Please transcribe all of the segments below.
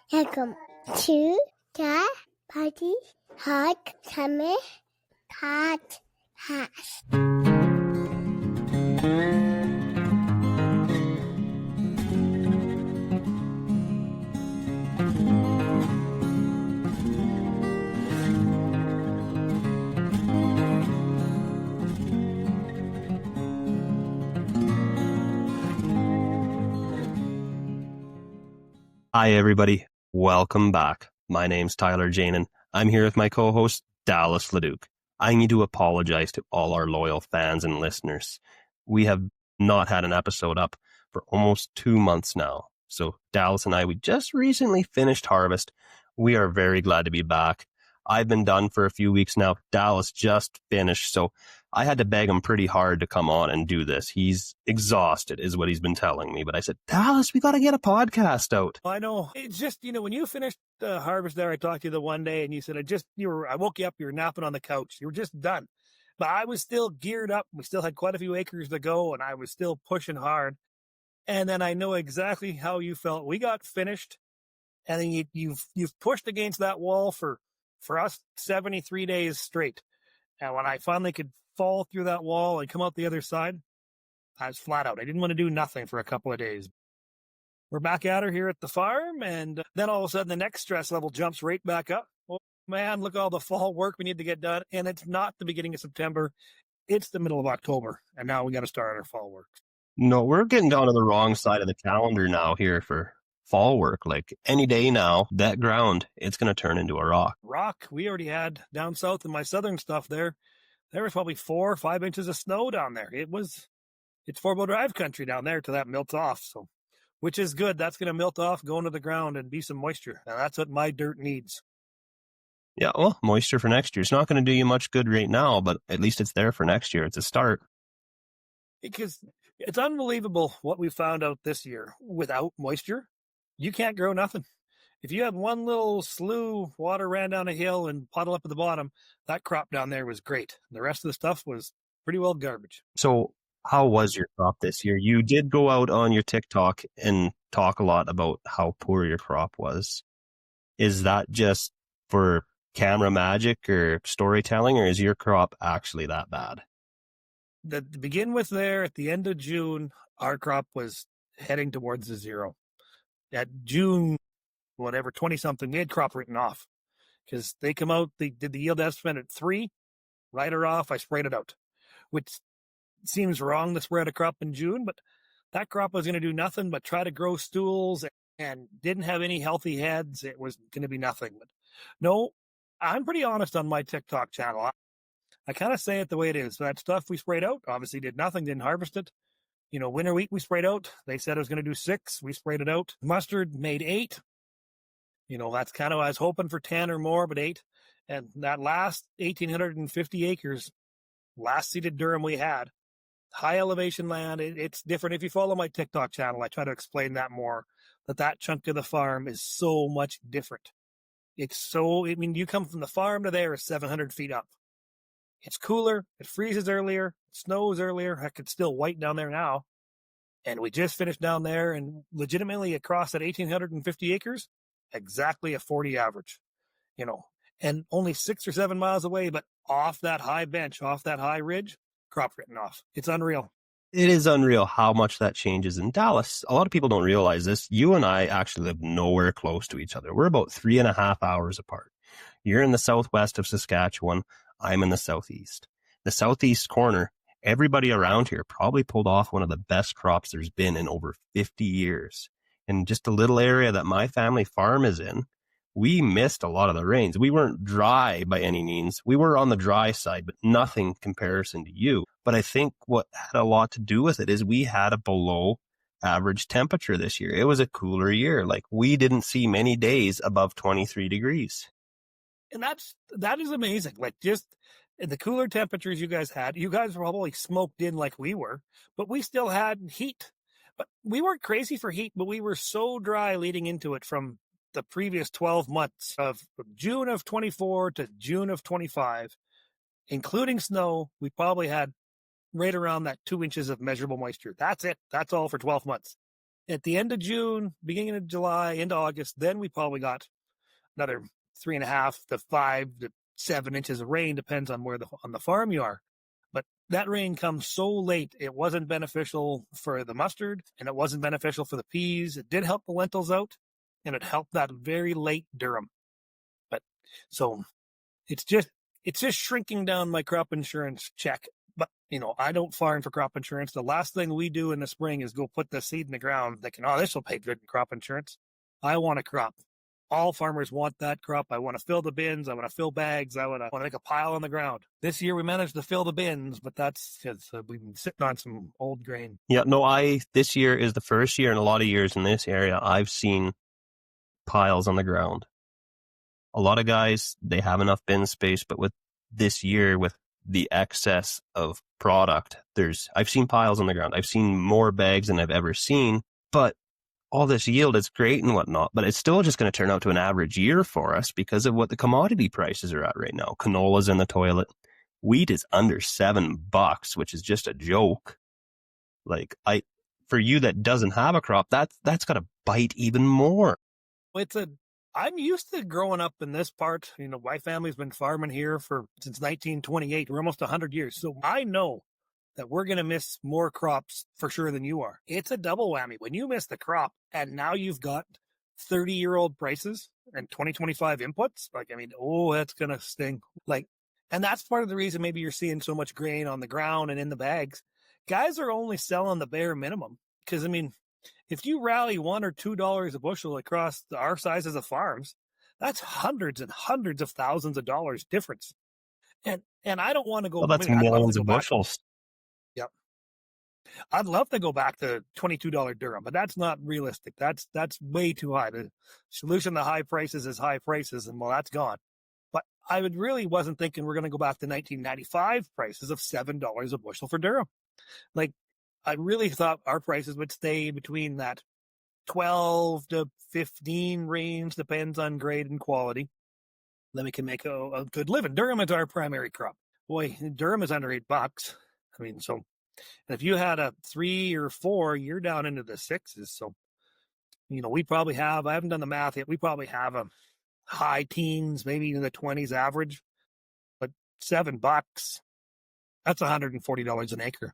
Welcome to the Party Hot Summer Podcast. Hi, everybody. Welcome back. My name's Tyler Janin. I'm here with my co-host, Dallas Leduc. I need to apologize to all our loyal fans and listeners. We have not had an episode up for almost 2 months now. So Dallas and I, we just recently finished harvest. We are very glad to be back. I've been done for a few weeks now. Dallas just finished, so I had to beg him pretty hard to come on and do this. He's exhausted, is what he's been telling me. But I said, Dallas, we got to get a podcast out. I know. It's just, when you finished harvest there, I talked to you the one day and you said, I woke you up, you were napping on the couch. You were just done. But I was still geared up. We still had quite a few acres to go and I was still pushing hard. And then I know exactly how you felt. We got finished and then you've pushed against that wall for us 73 days straight. And when I finally could fall through that wall and come out the other side, I was flat out. I didn't want to do nothing for a couple of days. We're back at her here at the farm, and then all of a sudden the next stress level jumps right back up. Oh, man, look at all the fall work we need to get done. And it's not the beginning of September. It's the middle of October, and now we got to start our fall work. No, we're getting down to the wrong side of the calendar now here for fall work. Like any day now, that ground, it's going to turn into a rock. Rock, we already had down south in my southern stuff there. There was probably 4 or 5 inches of snow down there. It's 4-wheel drive country down there till that melts off. So, which is good. That's going to melt off, go into the ground and be some moisture. Now that's what my dirt needs. Yeah, well, moisture for next year. It's not going to do you much good right now, but at least it's there for next year. It's a start. Because it's unbelievable what we found out this year. Without moisture, you can't grow nothing. If you had one little slough, water ran down a hill and puddle up at the bottom, that crop down there was great. The rest of the stuff was pretty well garbage. So how was your crop this year? You did go out on your TikTok and talk a lot about how poor your crop was. Is that just for camera magic or storytelling, or is your crop actually that bad? To begin with there, at the end of June, our crop was heading towards the zero. At June, 20-something, we had crop written off because they come out, they did the yield estimate at 3, write her off, I sprayed it out, which seems wrong to spread a crop in June, but that crop was going to do nothing but try to grow stools and didn't have any healthy heads. It was going to be nothing. But no, I'm pretty honest on my TikTok channel. I kind of say it the way it is. That stuff we sprayed out obviously did nothing, didn't harvest it. Winter wheat we sprayed out. They said it was going to do 6. We sprayed it out. Mustard made 8. That's kind of, I was hoping for 10 or more, but 8. And that last 1,850 acres, last seeded durum we had, high elevation land, it's different. If you follow my TikTok channel, I try to explain that more, that chunk of the farm is so much different. You come from the farm to there is 700 feet up. It's cooler. It freezes earlier. It snows earlier. Heck, it's still white down there now. And we just finished down there and legitimately across that 1,850 acres, exactly a 40 average, and only 6 or 7 miles away, but off that high bench, off that high ridge, crop written off. It's unreal. It is unreal how much that changes in Dallas. A lot of people don't realize this. You and I actually live nowhere close to each other. We're about 3.5 hours apart. You're in the southwest of Saskatchewan. I'm in the southeast. The southeast corner, everybody around here probably pulled off one of the best crops there's been in over 50 years. In just a little area that my family farm is in, we missed a lot of the rains. We weren't dry by any means. We were on the dry side, but nothing comparison to you. But I think what had a lot to do with it is we had a below average temperature this year. It was a cooler year. Like, we didn't see many days above 23 degrees. And that is amazing. Like, just the cooler temperatures you guys had, you guys were probably smoked in like we were, but we still had heat. But we weren't crazy for heat, but we were so dry leading into it from the previous 12 months of June of 24 to June of 25, including snow. We probably had right around that 2 inches of measurable moisture. That's it. That's all for 12 months. at the end of June, beginning of July, into August, then we probably got another 3.5 to 5 to 7 inches of rain, depends on where on the farm you are. But that rain comes so late, it wasn't beneficial for the mustard, and it wasn't beneficial for the peas. It did help the lentils out, and it helped that very late durum. But so it's just shrinking down my crop insurance check. But, I don't farm for crop insurance. The last thing we do in the spring is go put the seed in the ground thinking, oh, this will pay good in crop insurance. I want a crop. All farmers want that crop. I want to fill the bins. I want to fill bags. I want to make a pile on the ground. This year we managed to fill the bins, but that's because we've been sitting on some old grain. Yeah, no, this year is the first year in a lot of years in this area I've seen piles on the ground. A lot of guys, they have enough bin space, but with this year, with the excess of product, I've seen piles on the ground. I've seen more bags than I've ever seen, but all this yield is great and whatnot, but it's still just going to turn out to an average year for us because of what the commodity prices are at right now. Canola's in the toilet. Wheat is under $7, which is just a joke. Like, for you that doesn't have a crop, that's got to bite even more. I'm used to growing up in this part. My family's been farming here since 1928. We're almost 100 years. So I know that we're going to miss more crops for sure than you are. It's a double whammy. When you miss the crop and now you've got 30-year-old prices and 2025 inputs, that's going to sting. And that's part of the reason maybe you're seeing so much grain on the ground and in the bags. Guys are only selling the bare minimum because, if you rally $1 or $2 a bushel across our sizes of farms, that's hundreds and hundreds of thousands of dollars difference. And I don't want to go. Well, that's millions of bushels. Yep. I'd love to go back to $22 durum, but that's not realistic. That's way too high. The solution to high prices is high prices, and that's gone. But I wasn't thinking we're going to go back to 1995 prices of $7 a bushel for durum. I really thought our prices would stay between that 12 to 15 range, depends on grade and quality. Then we can make a good living. Durum is our primary crop. Boy, durum is under $8. And if you had a 3 or 4, you're down into the 6s. So, we probably have, I haven't done the math yet, we probably have a high teens, maybe in the 20s average. But $7, that's $140 an acre.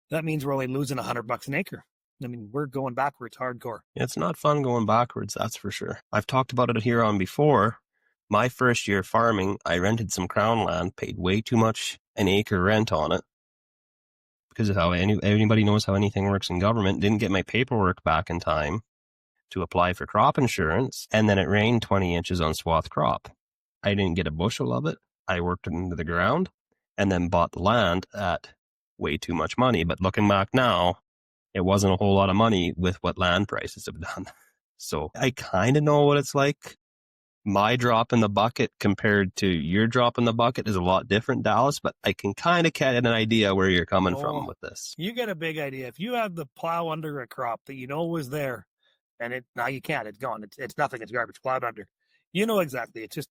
That means we're only losing $100 an acre. We're going backwards hardcore. It's not fun going backwards, that's for sure. I've talked about it here on before. My first year farming, I rented some crown land, paid way too much an acre rent on it because of how anybody knows how anything works in government. Didn't get my paperwork back in time to apply for crop insurance, and then it rained 20 inches on swath crop. I didn't get a bushel of it. I worked it into the ground and then bought the land at way too much money. But looking back now, it wasn't a whole lot of money with what land prices have done. So I kind of know what it's like. My drop in the bucket compared to your drop in the bucket is a lot different, Dallas, but I can kind of get an idea where you're coming from with this. You get a big idea. If you have the plow under a crop that was there, and now you can't, it's gone. It's nothing. It's garbage plowed under. Exactly. It's just,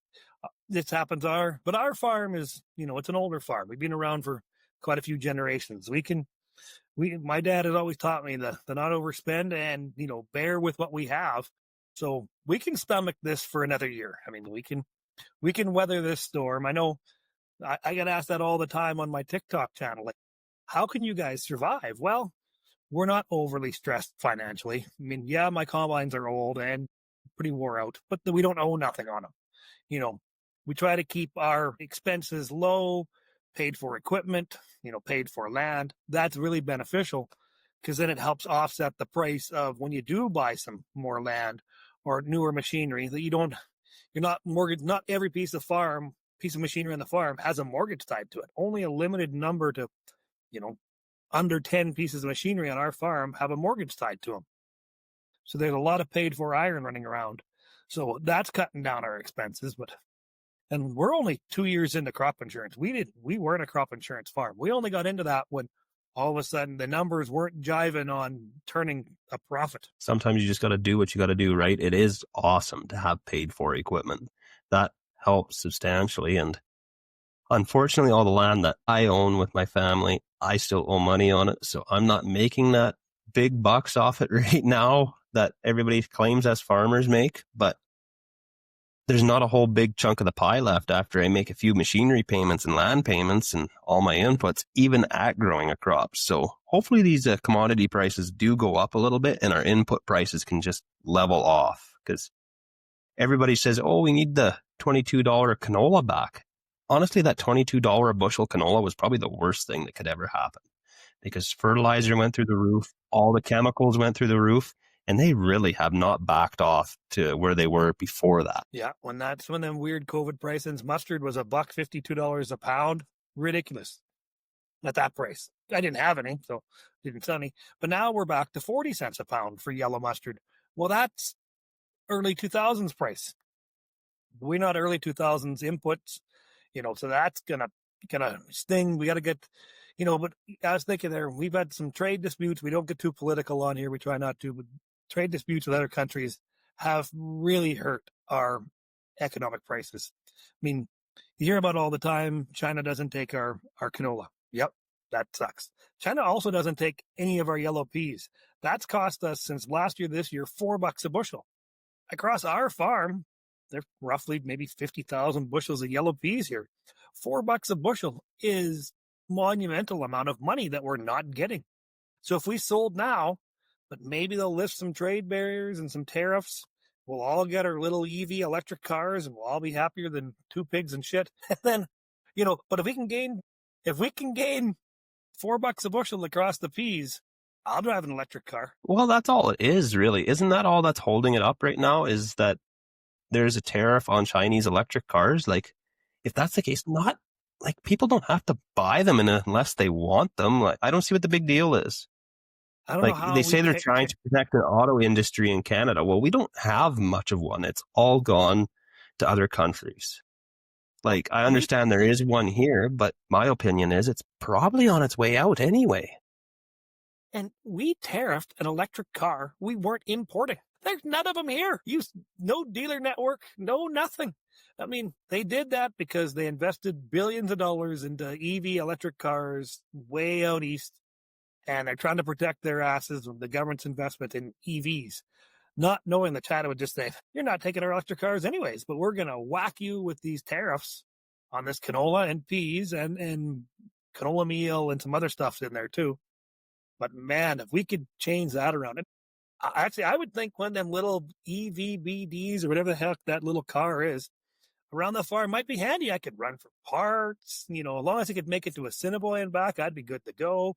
this happens. But our farm is, it's an older farm. We've been around for quite a few generations. My dad has always taught me to not overspend and, bear with what we have. So we can stomach this for another year. We can weather this storm. I know I get asked that all the time on my TikTok channel. How can you guys survive? Well, we're not overly stressed financially. My combines are old and pretty wore out, but we don't owe nothing on them. We try to keep our expenses low, paid for equipment, paid for land. That's really beneficial because then it helps offset the price of when you do buy some more land or newer machinery that you're not mortgaged. Not every piece of machinery on the farm has a mortgage tied to it. Only a limited number to, under 10 pieces of machinery on our farm have a mortgage tied to them. So there's a lot of paid for iron running around. So that's cutting down our expenses, and we're only 2 years into crop insurance. We weren't a crop insurance farm. We only got into that when all of a sudden the numbers weren't jiving on turning a profit. Sometimes you just got to do what you got to do, right? It is awesome to have paid for equipment. That helps substantially. And unfortunately, all the land that I own with my family, I still owe money on it. So I'm not making that big bucks off it right now that everybody claims us farmers make, but there's not a whole big chunk of the pie left after I make a few machinery payments and land payments and all my inputs, even at growing a crop. So hopefully these commodity prices do go up a little bit and our input prices can just level off, because everybody says, oh, we need the $22 canola back. Honestly, that $22 a bushel canola was probably the worst thing that could ever happen, because fertilizer went through the roof, all the chemicals went through the roof, and they really have not backed off to where they were before that. Yeah, when them weird COVID pricings, mustard was $1.52 a pound. Ridiculous. At that price. I didn't have any, so didn't sell any. But now we're back to 40 cents a pound for yellow mustard. Well, that's early 2000s price. We're not early 2000s inputs, so that's gonna sting. We got to get, but I was thinking there, we've had some trade disputes. We don't get too political on here. We try not to, but trade disputes with other countries have really hurt our economic prices. I mean, you hear about all the time, China doesn't take our canola. Yep, that sucks. China also doesn't take any of our yellow peas. That's cost us since last year, this year, $4 a bushel. Across our farm, there's roughly maybe 50,000 bushels of yellow peas here. $4 a bushel is monumental amount of money that we're not getting. So if we sold now, but maybe they'll lift some trade barriers and some tariffs, we'll all get our little EV electric cars and we'll all be happier than two pigs and shit. And then, but if we can gain $4 a bushel across the peas, I'll drive an electric car. Well, that's all it is, really. Isn't that all that's holding it up right now, is that there's a tariff on Chinese electric cars? Like, if that's the case, not like people don't have to buy them unless they want them. Like, I don't see what the big deal is. I don't know how they say they're trying to protect the auto industry in Canada. Well, we don't have much of one. It's all gone to other countries. Like, I understand there is one here, but my opinion is it's probably on its way out anyway. And we tariffed an electric car we weren't importing. There's none of them here. No dealer network, no nothing. I mean, they did that because they invested billions of dollars into EV electric cars way out east. And they're trying to protect their asses with the government's investment in EVs, not knowing that China would just say, you're not taking our electric cars anyways, but we're going to whack you with these tariffs on this canola and peas and canola meal and some other stuff in there too. But man, if we could change that around, actually, I would think one of them little EVBDs or whatever the heck that little car is around the farm might be handy. I could run for parts, as long as I could make it to Assiniboine and back, I'd be good to go.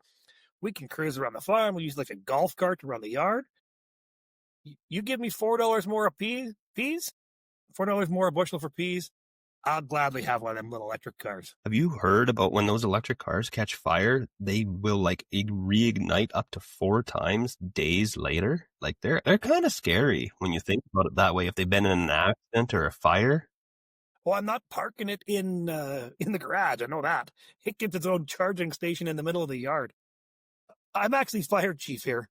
We can cruise around the farm. We use like a golf cart to run the yard. You give me $4 more a peas, $4 more a bushel for peas, I'll gladly have one of them little electric cars. Have you heard about when those electric cars catch fire, they will reignite up to 4 times days later? Like they're kind of scary when you think about it that way. If they've been in an accident or a fire. Well, I'm not parking it in the garage. I know that. It gets its own charging station in the middle of the yard. I'm actually fire chief here.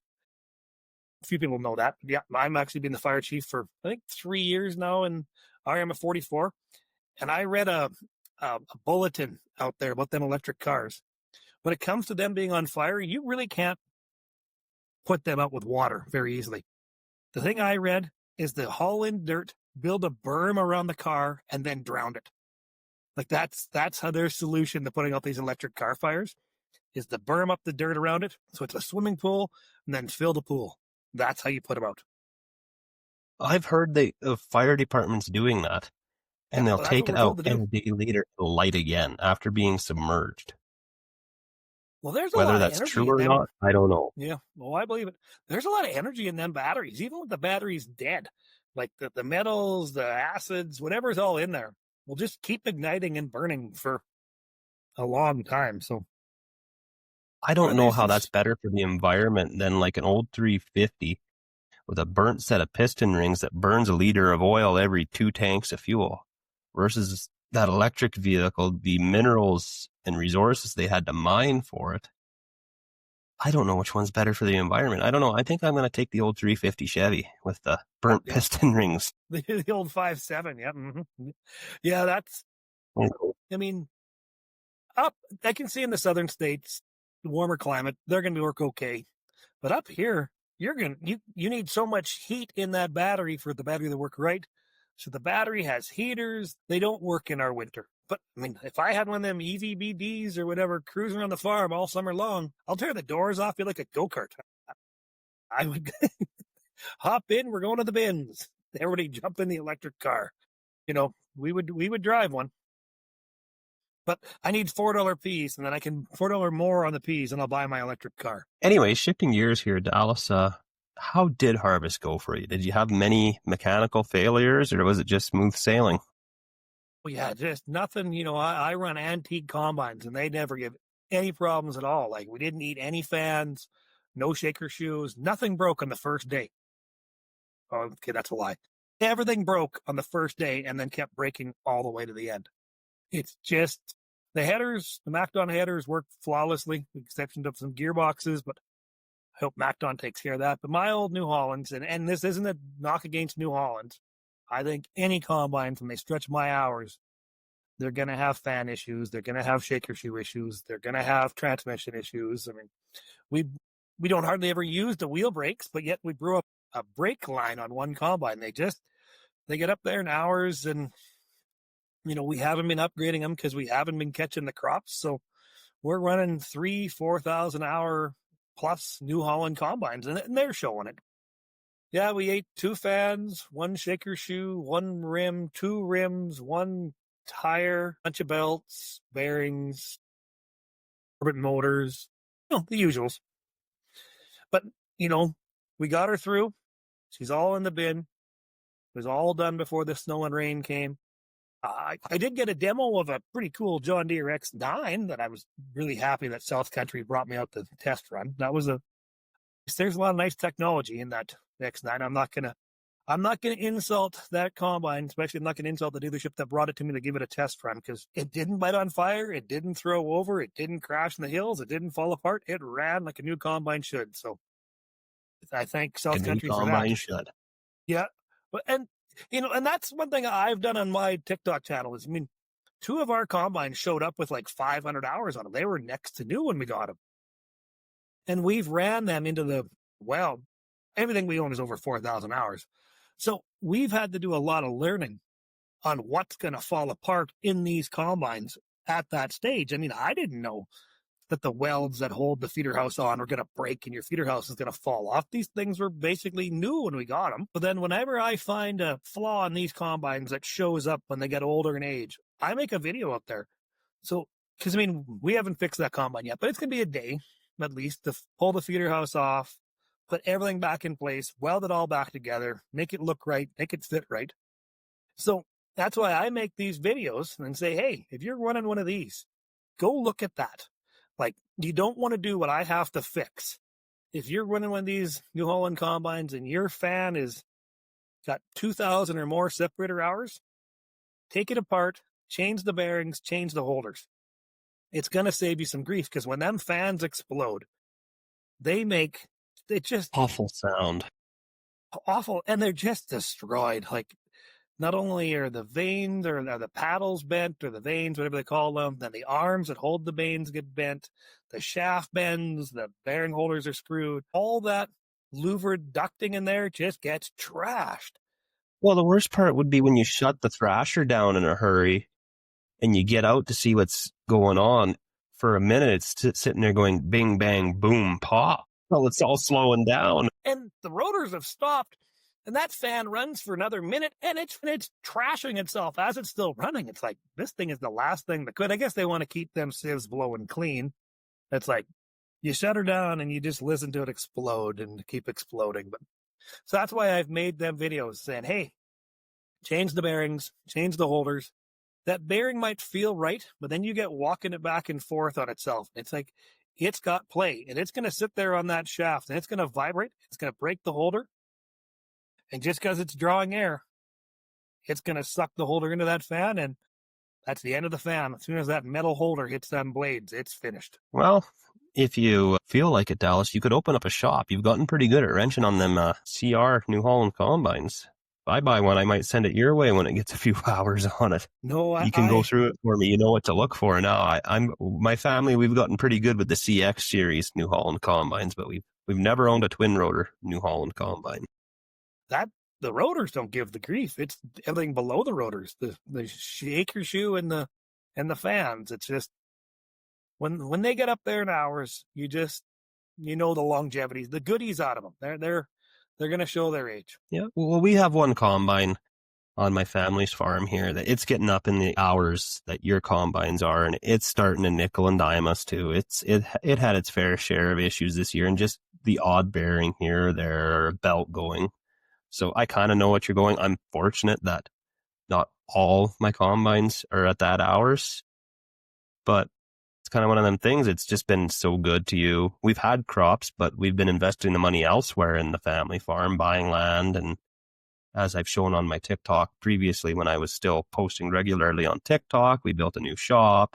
A few people know that. Yeah, I'm actually been the fire chief for, I think, 3 years now in RMA 44. And I read a bulletin out there about them electric cars. When it comes to them being on fire, you really can't put them out with water very easily. The thing I read is to haul in dirt, build a berm around the car, and then drown it. Like that's how their solution to putting out these electric car fires is to berm up the dirt around it, so it's a swimming pool, and then fill the pool. That's how you put them out. I've heard the fire department's doing that, and they'll take it out, and a day later it'll light again after being submerged. Well, there's whether that's true or not, I don't know. Yeah, well, I believe it. There's a lot of energy in them batteries, even with the batteries dead. Like the metals, the acids, whatever's all in there will just keep igniting and burning for a long time. So I don't know how that's better for the environment than like an old 350 with a burnt set of piston rings that burns a liter of oil every 2 tanks of fuel versus that electric vehicle, the minerals and resources they had to mine for it. I don't know which one's better for the environment. I don't know. I think I'm going to take the old 350 Chevy with the burnt piston rings. The old 5.7, yeah. Mm-hmm. Yeah, that's, I mean, I can see in the southern states, the warmer climate, they're going to work okay. But up here, you need so much heat in that battery for the battery to work right. So the battery has heaters. They don't work in our winter. But I mean, if I had one of them EVBDs or whatever cruising around the farm all summer long, I'll tear the doors off, feel like a go-kart. I would hop in, we're going to the bins. Everybody jump in the electric car. We would drive one. But I need $4 peas, and then I can $4 more on the peas, and I'll buy my electric car. Anyway, shifting gears here, Dallas, how did harvest go for you? Did you have many mechanical failures, or was it just smooth sailing? Well, yeah, just nothing. I run antique combines, and they never give any problems at all. Like, we didn't need any fans, no shaker shoes, nothing broke on the first day. Oh, okay, that's a lie. Everything broke on the first day and then kept breaking all the way to the end. It's just the headers, the MacDon headers work flawlessly, with the exception of some gearboxes, but I hope MacDon takes care of that. But my old New Hollands, and this isn't a knock against New Hollands, I think any combines, when they stretch my hours, they're going to have fan issues. They're going to have shaker shoe issues. They're going to have transmission issues. I mean, we don't hardly ever use the wheel brakes, but yet we brew up a brake line on one combine. They get up there in hours, and we haven't been upgrading them because we haven't been catching the crops. So we're running 3,000-4,000 hour plus New Holland combines, and they're showing it. Yeah, we ate 2 fans, 1 shaker shoe, 1 rim, 2 rims, 1 tire, bunch of belts, bearings, orbit motors, the usuals. But, we got her through. She's all in the bin. It was all done before the snow and rain came. I did get a demo of a pretty cool John Deere X9 that I was really happy that South Country brought me out to test run. There's a lot of nice technology in that X9. I'm not gonna insult that combine, especially I'm not gonna insult the dealership that brought it to me to give it a test run, because it didn't light on fire, it didn't throw over, it didn't crash in the hills, it didn't fall apart. It ran like a new combine should. So I thank South Country for that. Should. Yeah, and that's one thing I've done on my TikTok channel is, 2 of our combines showed up with like 500 hours on them. They were next to new when we got them. And we've ran them into everything we own is over 4,000 hours. So we've had to do a lot of learning on what's going to fall apart in these combines at that stage. I didn't know that the welds that hold the feeder house on are going to break and your feeder house is going to fall off. These things were basically new when we got them. But then whenever I find a flaw in these combines that shows up when they get older in age, I make a video up there. So, because we haven't fixed that combine yet, but it's going to be a day at least to pull the feeder house off, put everything back in place, weld it all back together, make it look right, make it fit right. So that's why I make these videos and say, hey, if you're running one of these, go look at that. Like, you don't want to do what I have to fix. If you're running one of these New Holland combines and your fan is got 2,000 or more separator hours, take it apart, change the bearings, change the holders. It's going to save you some grief, because when them fans explode, it just awful sound. Awful, and they're just destroyed. Like, not only are the vanes or are the paddles bent, or the vanes, whatever they call them, then the arms that hold the vanes get bent, the shaft bends, the bearing holders are screwed. All that louvered ducting in there just gets trashed. Well, the worst part would be when you shut the thrasher down in a hurry and you get out to see what's going on. For a minute, it's sitting there going bing, bang, boom, pop. Well, it's all slowing down. And the rotors have stopped. And that fan runs for another minute, and it's trashing itself as it's still running. It's like, this thing is the last thing that could. I guess they want to keep them sieves blowing clean. It's like, you shut her down and you just listen to it explode and keep exploding. But so that's why I've made them videos saying, hey, change the bearings, change the holders. That bearing might feel right, but then you get walking it back and forth on itself. It's like, it's got play, and it's going to sit there on that shaft, and it's going to vibrate. It's going to break the holder. And just because it's drawing air, it's going to suck the holder into that fan, and that's the end of the fan. As soon as that metal holder hits them blades, it's finished. Well, if you feel like it, Dallas, you could open up a shop. You've gotten pretty good at wrenching on them CR New Holland combines. If I buy one, I might send it your way when it gets a few hours on it. No, you can go through it for me. You know what to look for. Now, my family, we've gotten pretty good with the CX series New Holland combines, but we've We've never owned a twin rotor New Holland combine. The rotors don't give the grief. It's everything below the rotors, the shaker shoe and the fans. It's just when they get up there in hours, you know the longevity, the goodies out of them. They're going to show their age. Yeah. Well, we have one combine on my family's farm here that it's getting up in the hours that your combines are, and it's starting to nickel and dime us too. It had its fair share of issues this year, and just the odd bearing here or there, or a belt going. So I kind of know what you're going. I'm fortunate that not all my combines are at that hours, but it's kind of one of them things. It's just been so good to you. We've had crops, but we've been investing the money elsewhere in the family farm, buying land. And as I've shown on my TikTok previously, when I was still posting regularly on TikTok, we built a new shop.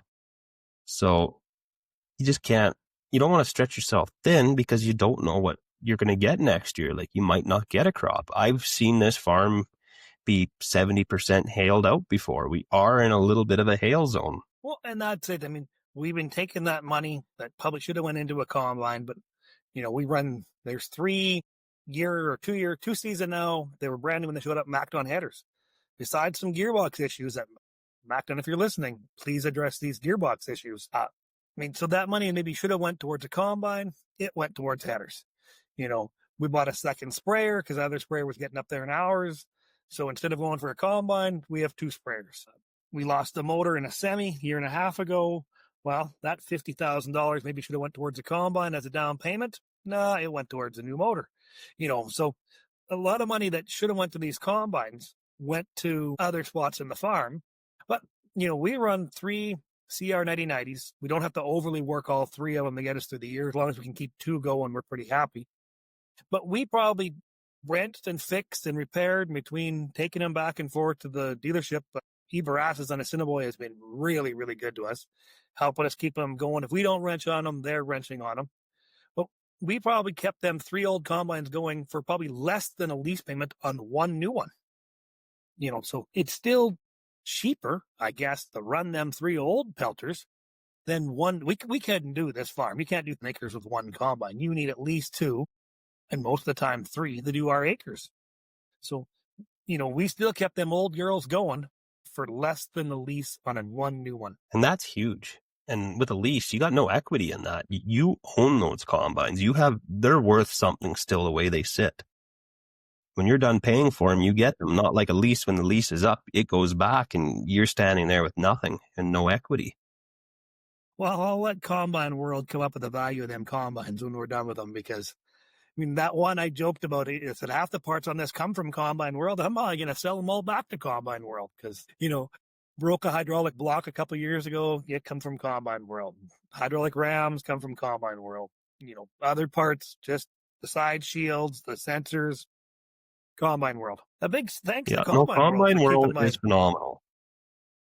So you don't want to stretch yourself thin because you don't know what you're going to get next year. Like, you might not get a crop. I've seen this farm be 70% hailed out before. We are in a little bit of a hail zone. Well, and that's it. I mean, we've been taking that money that probably should have went into a combine, but there's 2 season now. They were brand new when they showed up, MacDon headers. Besides some gearbox issues that MacDon, if you're listening, please address these gearbox issues. So that money maybe should have went towards a combine. It went towards headers. We bought a second sprayer because the other sprayer was getting up there in hours. So instead of going for a combine, we have 2 sprayers. We lost the motor in a semi a year and a half ago. Well, that $50,000 maybe should have went towards a combine as a down payment. No, it went towards a new motor. So a lot of money that should have went to these combines went to other spots in the farm. But, we run 3 CR 9090s. We don't have to overly work all 3 of them to get us through the year. As long as we can keep 2 going, we're pretty happy. But we probably wrenched and fixed and repaired between taking them back and forth to the dealership. But Everassus on Assiniboia has been really, really good to us, helping us keep them going. If we don't wrench on them, they're wrenching on them. But we probably kept them 3 old combines going for probably less than a lease payment on 1 new one. So it's still cheaper, I guess, to run them 3 old pelters than one. We couldn't do this farm. You can't do acres with 1 combine. You need at least 2, and most of the time 3 to do our acres. So, we still kept them old girls going for less than the lease on 1 new one. And that's huge. And with a lease, you got no equity in that. You own those combines. They're worth something still the way they sit. When you're done paying for them, you get them. Not like a lease. When the lease is up, it goes back and you're standing there with nothing and no equity. Well, I'll let Combine World come up with the value of them combines when we're done with them, because that one I joked about it is that half the parts on this come from Combine World. I'm probably going to sell them all back to Combine World because, broke a hydraulic block a couple years ago. It come from Combine World. Hydraulic rams come from Combine World. Other parts, just the side shields, the sensors, Combine World. A big thanks to Combine World is phenomenal.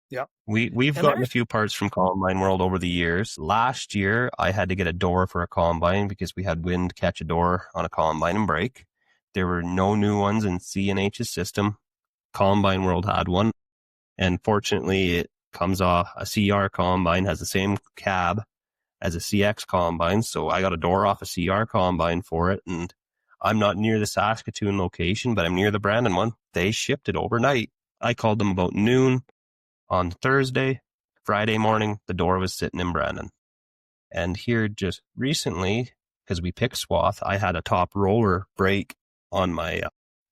Yeah. We've gotten a few parts from Combine World over the years. Last year, I had to get a door for a combine because we had wind catch a door on a combine and break. There were no new ones in C&H's system. Combine World had one. And fortunately, it comes off a CR combine, has the same cab as a CX combine. So I got a door off a CR combine for it. And I'm not near the Saskatoon location, but I'm near the Brandon one. They shipped it overnight. I called them about noon on Thursday. Friday morning, the door was sitting in Brandon. And here just recently, because we pick swath, I had a top roller break on my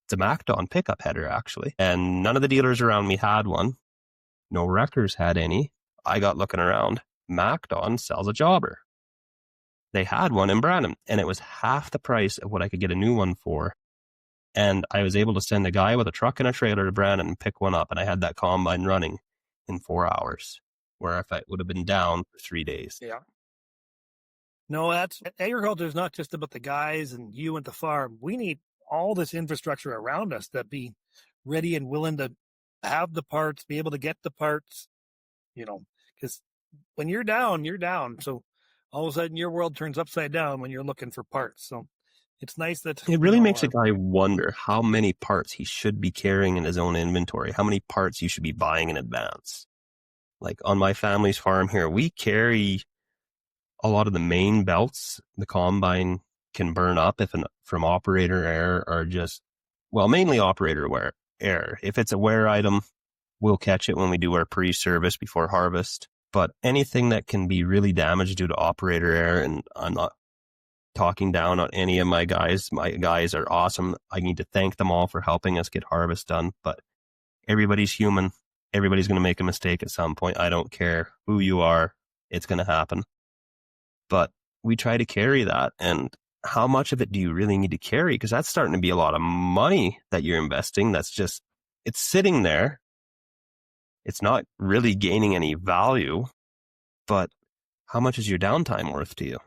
it's a MacDon pickup header, actually. And none of the dealers around me had one. No wreckers had any. I got looking around. MacDon sells a jobber. They had one in Brandon, and it was half the price of what I could get a new one for. And I was able to send a guy with a truck and a trailer to Brandon and pick one up, and I had that combine running in 4 hours, where if I would have been down for 3 days. Yeah. No, agriculture is not just about the guys and you and the farm. We need all this infrastructure around us to be ready and willing to have the parts, be able to get the parts, because when you're down, you're down. So all of a sudden your world turns upside down when you're looking for parts. So it's nice that it really makes a guy wonder how many parts he should be carrying in his own inventory, how many parts you should be buying in advance. Like on my family's farm here, we carry a lot of the main belts, the combine can burn up from operator error are just, well, mainly operator error. If it's a wear item, we'll catch it when we do our pre-service before harvest. But anything that can be really damaged due to operator error, and I'm not talking down on any of my guys. My guys are awesome. I need to thank them all for helping us get harvest done. But everybody's human. Everybody's going to make a mistake at some point. I don't care who you are. It's going to happen. But we try to carry that. And how much of it do you really need to carry? Because that's starting to be a lot of money that you're investing. That's just, it's sitting there. It's not really gaining any value. But how much is your downtime worth to you?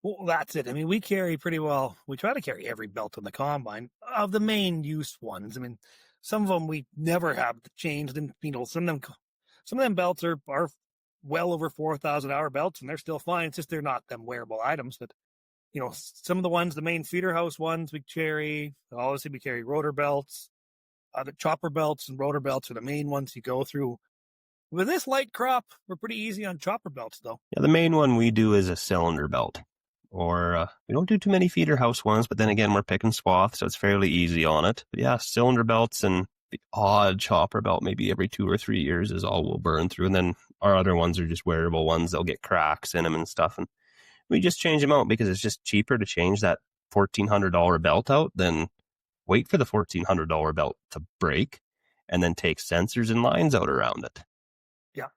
Well, that's it. I mean, we carry pretty well. We try to carry every belt in the combine of the main use ones. I mean, some of them we never have changed, and some of them belts are well over 4,000 hour belts, and they're still fine. It's just they're not them wearable items. But some of the ones, the main feeder house ones, we carry. Obviously, we carry rotor belts. The chopper belts and rotor belts are the main ones you go through. With this light crop, we're pretty easy on chopper belts, though. Yeah, the main one we do is a cylinder belt. Or we don't do too many feeder house ones, but then again, we're picking swath, so it's fairly easy on it. But yeah, cylinder belts and the odd chopper belt, maybe every 2 or 3 years, is all we'll burn through. And then our other ones are just wearable ones. They'll get cracks in them and stuff. And we just change them out because it's just cheaper to change that $1,400 belt out than wait for the $1,400 belt to break and then take sensors and lines out around it. Yeah.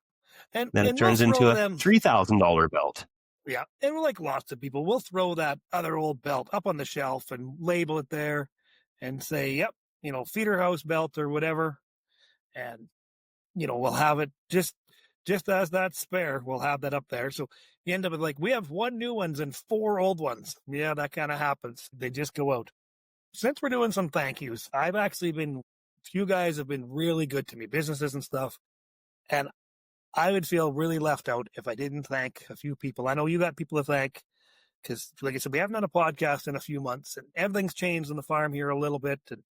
And then it turns into a $3,000 belt. Yeah, and like lots of people, we'll throw that other old belt up on the shelf and label it there and say, yep, feeder house belt or whatever. And, we'll have it just as that spare, we'll have that up there. So you end up with we have 1 new ones and 4 old ones. Yeah, that kind of happens. They just go out. Since we're doing some thank yous, you guys have been really good to me, businesses and stuff. And I would feel really left out if I didn't thank a few people. I know you got people to thank because, like I said, we haven't done a podcast in a few months, and everything's changed on the farm here a little bit. And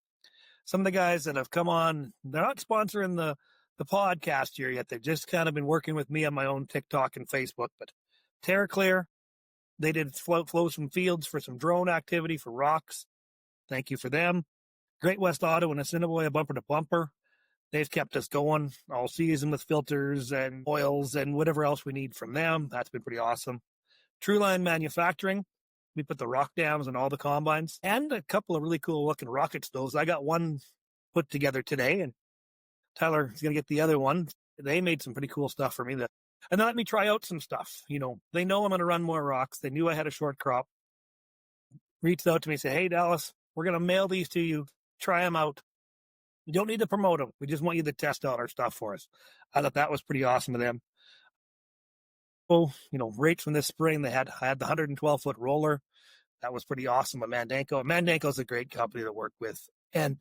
some of the guys that have come on, they're not sponsoring the podcast here yet. They've just kind of been working with me on my own TikTok and Facebook. But TerraClear, they did flow some fields for some drone activity for rocks. Thank you for them. Great West Auto and Assiniboia Bumper to Bumper. They've kept us going all season with filters and oils and whatever else we need from them. That's been pretty awesome. Trueline Manufacturing. We put the rock dams on all the combines and a couple of really cool looking rocket stoves. I got one put together today, and Tyler is going to get the other one. They made some pretty cool stuff for me. And they let me try out some stuff. They know I'm going to run more rocks. They knew I had a short crop. Reached out to me and said, hey, Dallas, we're going to mail these to you. Try them out. We don't need to promote them. We just want you to test out our stuff for us. I thought that was pretty awesome of them. Rates from this spring, I had the 112-foot roller. That was pretty awesome at Mandanko. Mandanko is a great company to work with. And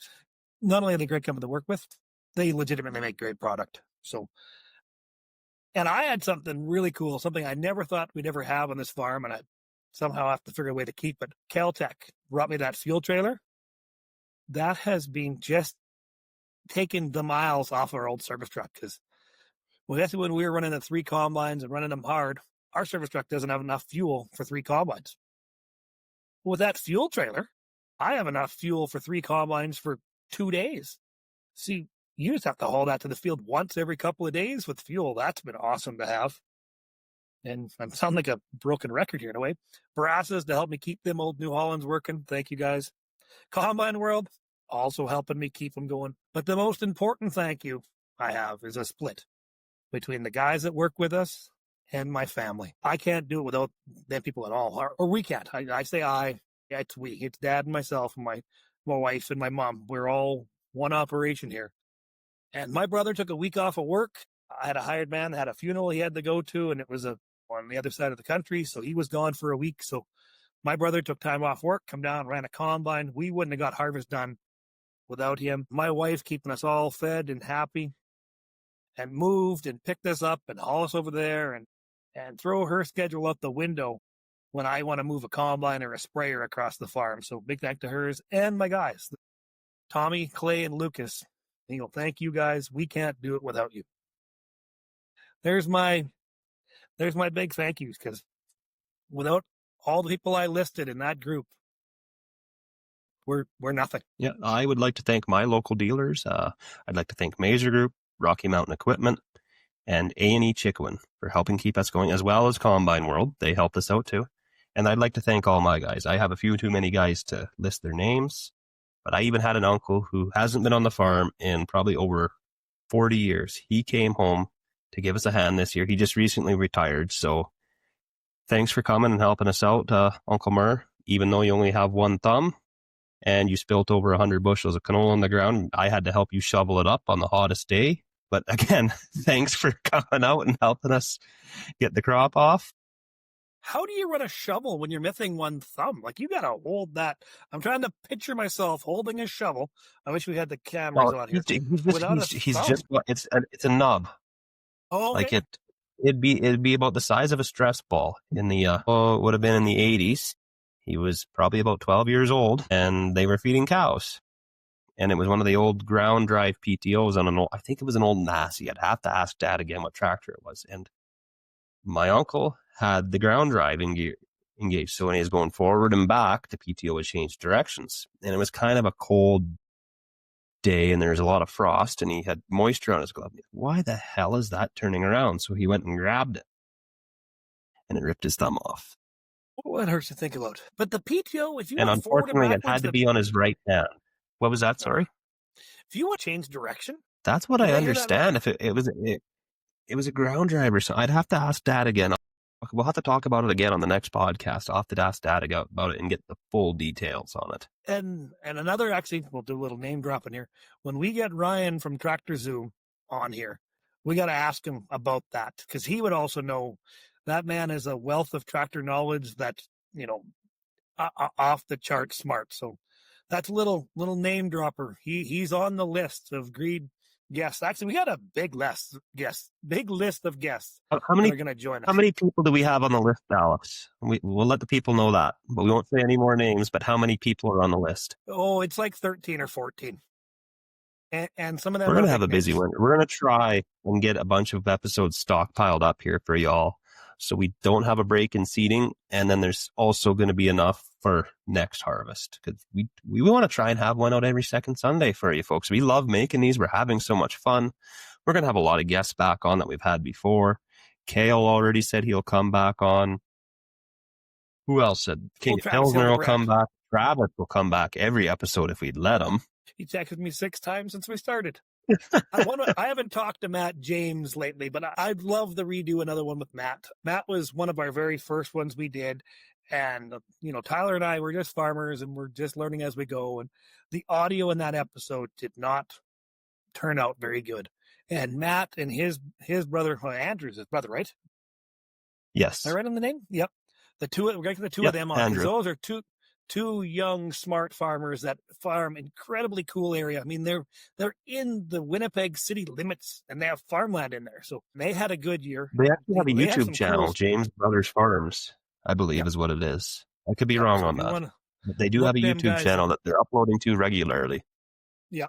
not only are they a great company to work with, they legitimately make great product. So, and I had something really cool, something I never thought we'd ever have on this farm, and I somehow have to figure a way to keep it. Caltech brought me that fuel trailer. That has been just taking the miles off our old service truck, because when we were running the 3 combines and running them hard, our service truck doesn't have enough fuel for 3 combines. With that fuel trailer, I have enough fuel for 3 combines for 2 days. See, you just have to haul that to the field once every couple of days with fuel. That's been awesome to have. And I sound like a broken record here in a way. Barasas to help me keep them old New Hollands working. Thank you, guys. Combine World, also helping me keep them going. But the most important thank you I have is a split between the guys that work with us and my family. I can't do it without them people at all, or we can't. I say it's we. It's Dad and myself and my wife and my mom. We're all one operation here. And my brother took a week off of work. I had a hired man that had a funeral he had to go to, and it was on the other side of the country, so he was gone for a week. So my brother took time off work, come down, ran a combine. We wouldn't have got harvest done without him. My wife keeping us all fed and happy, and moved and picked us up and haul us over there and throw her schedule out the window when I want to move a combine or a sprayer across the farm. So big thank to hers and my guys, Tommy, Clay, and Lucas. Thank you guys. We can't do it without you. There's my big thank yous, because without all the people I listed in that group were nothing. Yeah, I would like to thank my local dealers. I'd like to thank Mazer Group, Rocky Mountain Equipment, and A&E Chickawin for helping keep us going, as well as Combine World. They helped us out too. And I'd like to thank all my guys. I have a few too many guys to list their names, but I even had an uncle who hasn't been on the farm in probably over 40 years. He came home to give us a hand this year. He just recently retired. So thanks for coming and helping us out, Uncle Murr. Even though you only have one thumb and you spilt over 100 bushels of canola on the ground, I had to help you shovel it up on the hottest day. But again, thanks for coming out and helping us get the crop off. How do you run a shovel when you're missing one thumb? Like, you got to hold that. I'm trying to picture myself holding a shovel. I wish we had the cameras on here. He's just, it's a nub. Oh, okay. Like it'd be about the size of a stress ball in the, it would have been in the 80s. He was probably about 12 years old and they were feeding cows. And it was one of the old ground drive PTOs on I think it was an old Massey. I'd have to ask Dad again what tractor it was. And my uncle had the ground drive engaged. So when he was going forward and back, the PTO would change directions. And it was kind of a cold day and there was a lot of frost and he had moisture on his glove. Why the hell is that turning around? So he went and grabbed it and it ripped his thumb off. Oh, it hurts to think about. But the PTO, if you and unfortunately, it had to be on his right hand. What was that? Sorry. If you want to change direction, that's what I understand. If it was a ground driver, so I'd have to ask Dad again. We'll have to talk about it again on the next podcast. I'll have to ask Dad about it and get the full details on it. And another, actually, we'll do a little name dropping here. When we get Ryan from Tractor Zoom on here, we got to ask him about that because he would also know. That man is a wealth of tractor knowledge that's, off the chart smart. So that's a little name dropper. He's on the list of greed guests. Actually, we got a big list of guests. How many are going to join us? How many people do we have on the list, Alex? We'll let the people know that, but we won't say any more names. But how many people are on the list? Oh, it's like 13 or 14. And some of them. We're going to have a busy winter. We're going to try and get a bunch of episodes stockpiled up here for y'all, so we don't have a break in seeding. And then there's also going to be enough for next harvest because we want to try and have one out every second Sunday for you folks. We love making these. We're having so much fun. We're going to have a lot of guests back on that we've had before. Kale already said he'll come back on. Who else said? King Pilsner will come back. Travis will come back every episode if we'd let him. He texted me 6 times since we started. I haven't talked to Matt James lately, but I'd love to redo another one with Matt. Matt was one of our very first ones we did. And, Tyler and I were just farmers and we're just learning as we go. And the audio in that episode did not turn out very good. And Matt and his brother, Andrew's his brother, right? Yes. Am I right on the name? Yep. We're going to get the two of them on. Andrew. Those are two young, smart farmers that farm incredibly cool area. I mean, they're in the Winnipeg city limits and they have farmland in there. So they had a good year. They actually have a YouTube channel, James Brothers Farms, I believe is what it is. I could be wrong on that. But they do have a YouTube channel that they're uploading to regularly. Yeah.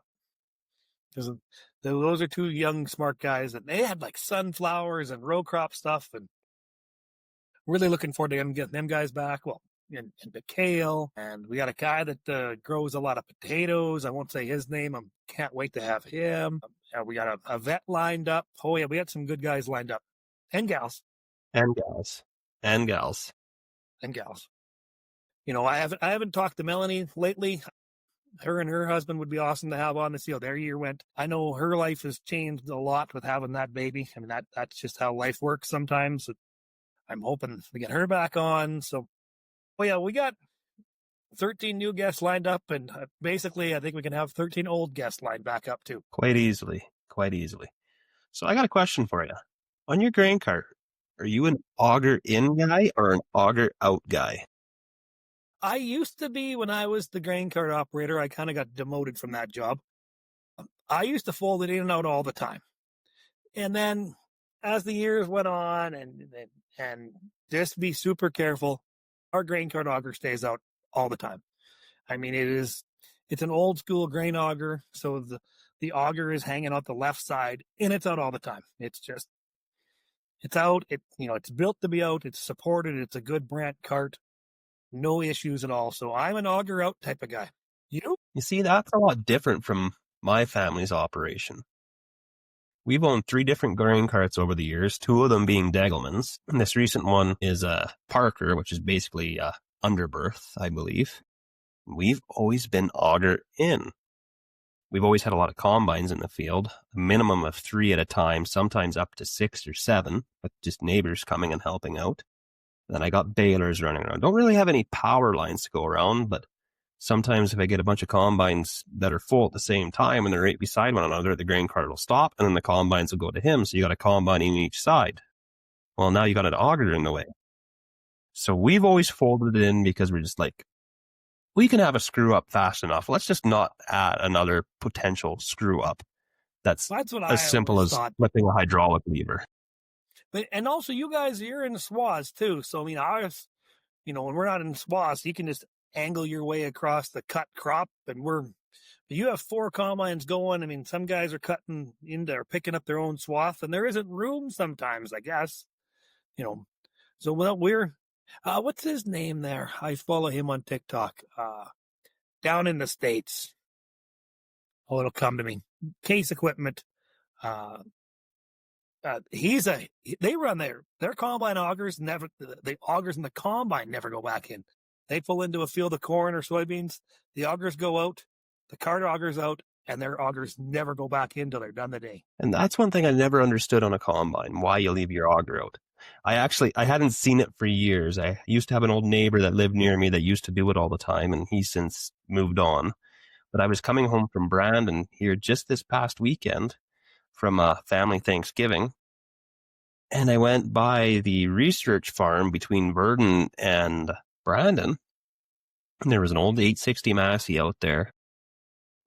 Those are two young, smart guys that they had like sunflowers and row crop stuff, and really looking forward to getting them guys back. Well, and the kale, and we got a guy that grows a lot of potatoes. I won't say his name. I can't wait to have him. We got a vet lined up. Oh yeah, we got some good guys lined up, and gals, and gals. I haven't talked to Melanie lately. Her and her husband would be awesome to have on to see how their year went. I know her life has changed a lot with having that baby. I mean, that's just how life works sometimes. I'm hoping to get her back on. So, we got 13 new guests lined up, and basically I think we can have 13 old guests lined back up too. Quite easily. So I got a question for you. On your grain cart, are you an auger in guy or an auger out guy? I used to be when I was the grain cart operator. I kind of got demoted from that job. I used to fold it in and out all the time. And then as the years went on and just be super careful, our grain cart auger stays out all the time. I mean, it's an old school grain auger. So the auger is hanging out the left side and it's out all the time. It's out. It's built to be out. It's supported. It's a good brand cart. no issues at all. So I'm an auger out type of guy. You? You see, that's a lot different from my family's operation. We've owned 3 different grain carts over the years, 2 of them being Degelmans. And this recent one is a Parker, which is basically a underberth, I believe. We've always been auger in. We've always had a lot of combines in the field, a minimum of 3 at a time, sometimes up to 6 or 7, with just neighbors coming and helping out. Then I got balers running around. Don't really have any power lines to go around, but sometimes if I get a bunch of combines that are full at the same time and they're right beside one another, the grain cart will stop and then the combines will go to him. So you got a combine in each side. Well, now you got an auger in the way. So we've always folded it in because we're just like, we can have a screw up fast enough. Let's just not add another potential screw up. That's what as simple as flipping a hydraulic lever. But, and also, you guys, you're in swaths too. So, I mean, ours, when we're not in swaths, you can just angle your way across the cut crop. And you have 4 combines going. I mean, some guys are cutting into or picking up their own swath, and there isn't room sometimes, I guess. So we're, what's his name there? I follow him on TikTok, down in the States. Oh, it'll come to me. Case Equipment. They run their combine augers the augers in the combine never go back in. They pull into a field of corn or soybeans, the augers go out, the cart augers out, and their augers never go back in till they're done the day. And that's one thing I never understood on a combine, why you leave your auger out. I hadn't seen it for years. I used to have an old neighbor that lived near me that used to do it all the time, and he's since moved on. But I was coming home from Brandon here just this past weekend from a family Thanksgiving, and I went by the research farm between Verdon and Brandon, and there was an old 860 Massey out there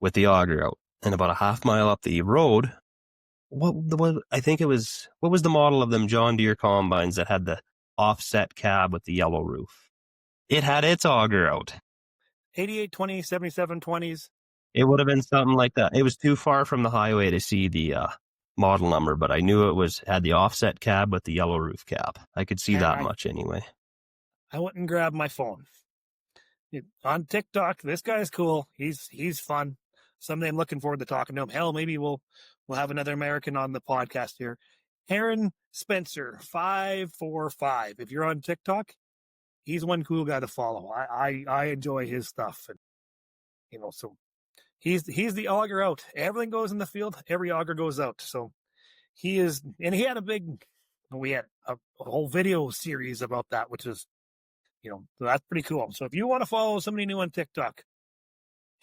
with the auger out. And about a half mile up the road, what was the model of them John Deere combines that had the offset cab with the yellow roof? It had its auger out. 8820, 7720s. It would have been something like that. It was too far from the highway to see the model number, but I knew it had the offset cab with the yellow roof cap. I could see that much anyway. I went and grabbed my phone. On TikTok, this guy's cool. He's fun. Someday I'm looking forward to talking to him. Hell, maybe we'll have another American on the podcast here. Aaron Spencer, 545. If you're on TikTok, he's one cool guy to follow. I enjoy his stuff, and so he's the auger out. Everything goes in the field. Every auger goes out. So he is, and he had we had a whole video series about that, which is, so that's pretty cool. So if you want to follow somebody new on TikTok,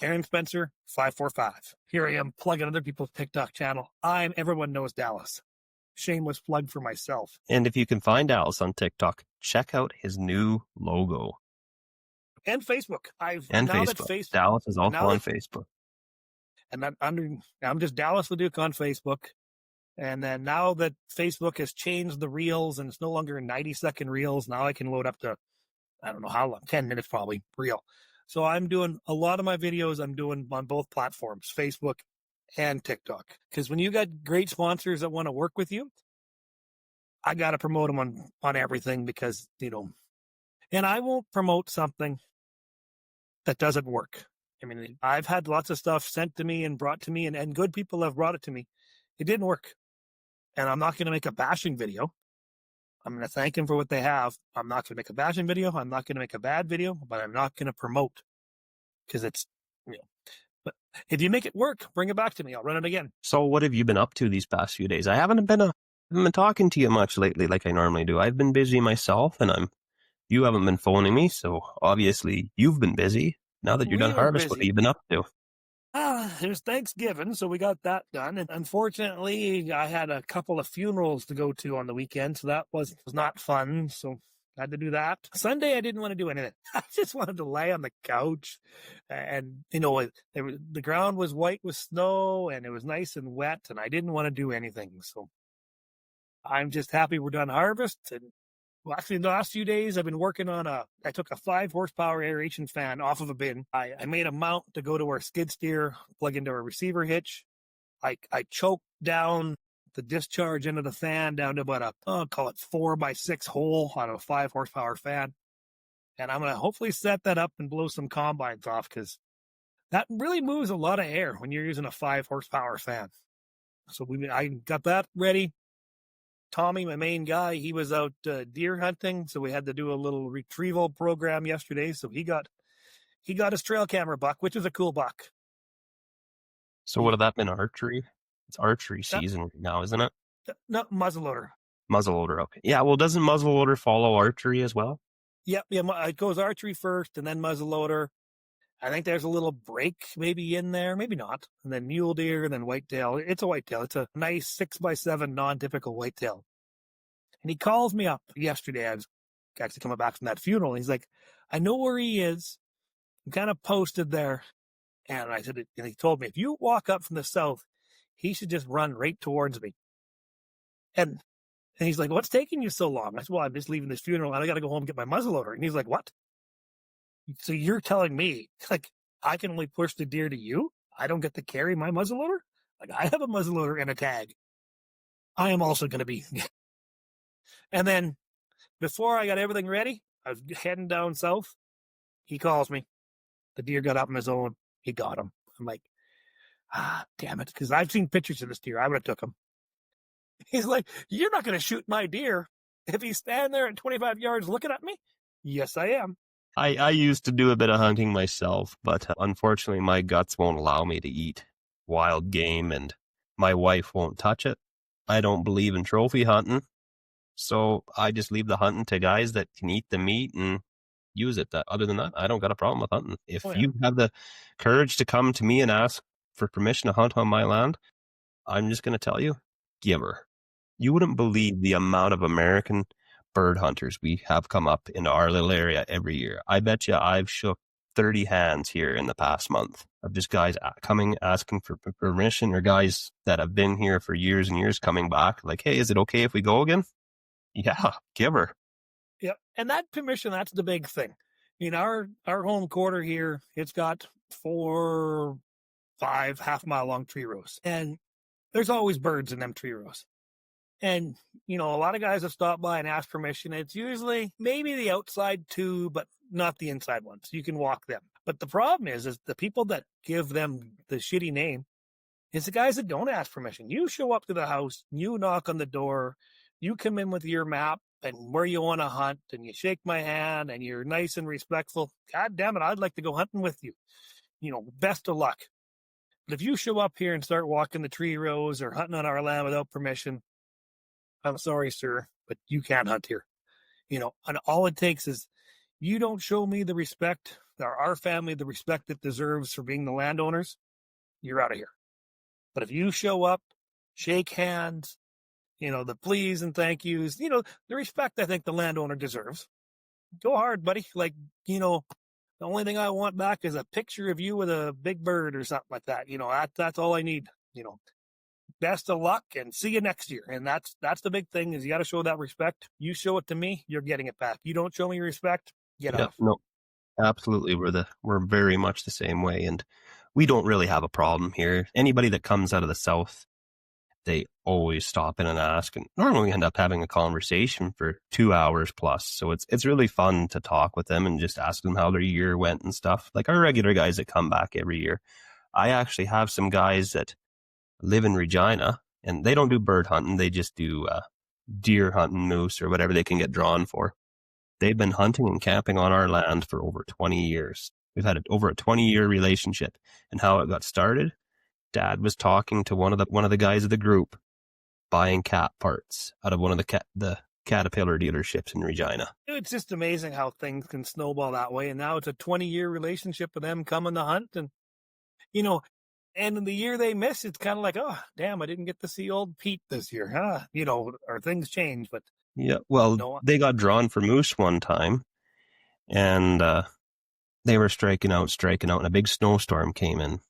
Aaron Spencer, 545. Here I am plugging other people's TikTok channel. Everyone knows Dallas. Shameless plug for myself. And if you can find Dallas on TikTok, check out his new logo. And Facebook. Dallas is also on Facebook. And I'm just Dallas Leduc on Facebook. And then now that Facebook has changed the reels and it's no longer 90-second reels, now I can load up to, I don't know how long, 10 minutes probably, reel. So I'm doing a lot of my videos, I'm doing on both platforms, Facebook and TikTok. Because when you got great sponsors that want to work with you, I got to promote them on everything because, and I won't promote something that doesn't work. I mean, I've had lots of stuff sent to me and brought to me, and good people have brought it to me. It didn't work. And I'm not going to make a bashing video. I'm going to thank them for what they have. I'm not going to make a bashing video. I'm not going to make a bad video, but I'm not going to promote because it's, but if you make it work, bring it back to me. I'll run it again. So what have you been up to these past few days? I haven't been talking to you much lately like I normally do. I've been busy myself, and you haven't been phoning me. So obviously you've been busy. Now that you're done harvest, what have you been up to? There's Thanksgiving, so we got that done. And unfortunately, I had a couple of funerals to go to on the weekend, so that was not fun. So I had to do that. Sunday, I didn't want to do anything. I just wanted to lay on the couch. And, the ground was white with snow, and it was nice and wet, and I didn't want to do anything. So I'm just happy we're done harvest. And well, actually, the last few days, I've been working on I took a 5-horsepower aeration fan off of a bin. I made a mount to go to our skid steer, plug into a receiver hitch. I choked down the discharge into the fan down to about I'll call it 4x6 hole on a 5-horsepower fan. And I'm going to hopefully set that up and blow some combines off, because that really moves a lot of air when you're using a 5 horsepower fan. So I got that ready. Tommy, my main guy, he was out deer hunting, so we had to do a little retrieval program yesterday. So he got his trail camera buck, which is a cool buck. So would have that been archery? It's archery season right now, isn't it? No, muzzleloader. Muzzleloader, okay. Yeah, well, doesn't muzzleloader follow archery as well? Yep, yeah, it goes archery first and then muzzleloader. I think there's a little break maybe in there, maybe not. And then mule deer and then whitetail. It's a whitetail. It's a nice 6x7 non-typical whitetail. And he calls me up yesterday. I was actually coming back from that funeral. And he's like, I know where he is. I'm kind of posted there. And I said, and he told me, if you walk up from the south, he should just run right towards me. And he's like, what's taking you so long? I said, well, I'm just leaving this funeral and I got to go home and get my muzzleloader. And he's like, what? So you're telling me, like, I can only push the deer to you? I don't get to carry my muzzleloader? Like, I have a muzzleloader and a tag. I am also going to be. And then before I got everything ready, I was heading down south. He calls me. The deer got up on his own. He got him. I'm like, damn it. Because I've seen pictures of this deer. I would have took him. He's like, you're not going to shoot my deer if he's standing there at 25 yards looking at me? Yes, I am. I used to do a bit of hunting myself, but unfortunately my guts won't allow me to eat wild game, and my wife won't touch it. I don't believe in trophy hunting, so I just leave the hunting to guys that can eat the meat and use it. Other than that, I don't got a problem with hunting. If you have the courage to come to me and ask for permission to hunt on my land, I'm just going to tell you, give her. You wouldn't believe the amount of American bird hunters we have come up in our little area every year. I bet you I've shook 30 hands here in the past month of just guys coming asking for permission, or guys that have been here for years and years coming back like, hey, is it okay if we go again? Yeah, give her. Yep. And that permission, that's the big thing. You know, our home quarter here, it's got 4, 5 half-mile long tree rows. And there's always birds in them tree rows. And, you know, a lot of guys have stopped by and asked permission. It's usually maybe the outside 2, but not the inside ones. You can walk them. But the problem is the people that give them the shitty name is the guys that don't ask permission. You show up to the house, you knock on the door, you come in with your map and where you want to hunt, and you shake my hand and you're nice and respectful. God damn it, I'd like to go hunting with you. You know, best of luck. But if you show up here and start walking the tree rows or hunting on our land without permission, I'm sorry, sir, but you can't hunt here. You know, and all it takes is you don't show me the respect, or our family the respect it deserves for being the landowners, you're out of here. But if you show up, shake hands, you know, the please and thank yous, you know, the respect I think the landowner deserves. Go hard, buddy. Like, you know, the only thing I want back is a picture of you with a big bird or something like that. You know, that's all I need, you know. Best of luck and see you next year. And that's the big thing, is you got to show that respect. You show it to me, you're getting it back. You don't show me respect, get off. No, absolutely. We're very much the same way, and we don't really have a problem here. Anybody that comes out of the south, they always stop in and ask, and normally we end up having a conversation for 2 hours plus. So it's really fun to talk with them and just ask them how their year went and stuff. Like our regular guys that come back every year. I actually have some guys that live in Regina, and they don't do bird hunting. They just do deer hunting, moose, or whatever they can get drawn for. They've been hunting and camping on our land for over 20 years. We've had over a 20-year relationship. And how it got started, Dad was talking to one of the guys of the group, buying cat parts out of one of the Caterpillar dealerships in Regina. It's just amazing how things can snowball that way. And now it's a 20-year relationship with them coming to hunt. And, you know, and in the year they miss, it's kind of like, oh, damn, I didn't get to see old Pete this year, huh? You know, or things change. But yeah, well, they got drawn for moose one time, and they were striking out, and a big snowstorm came in.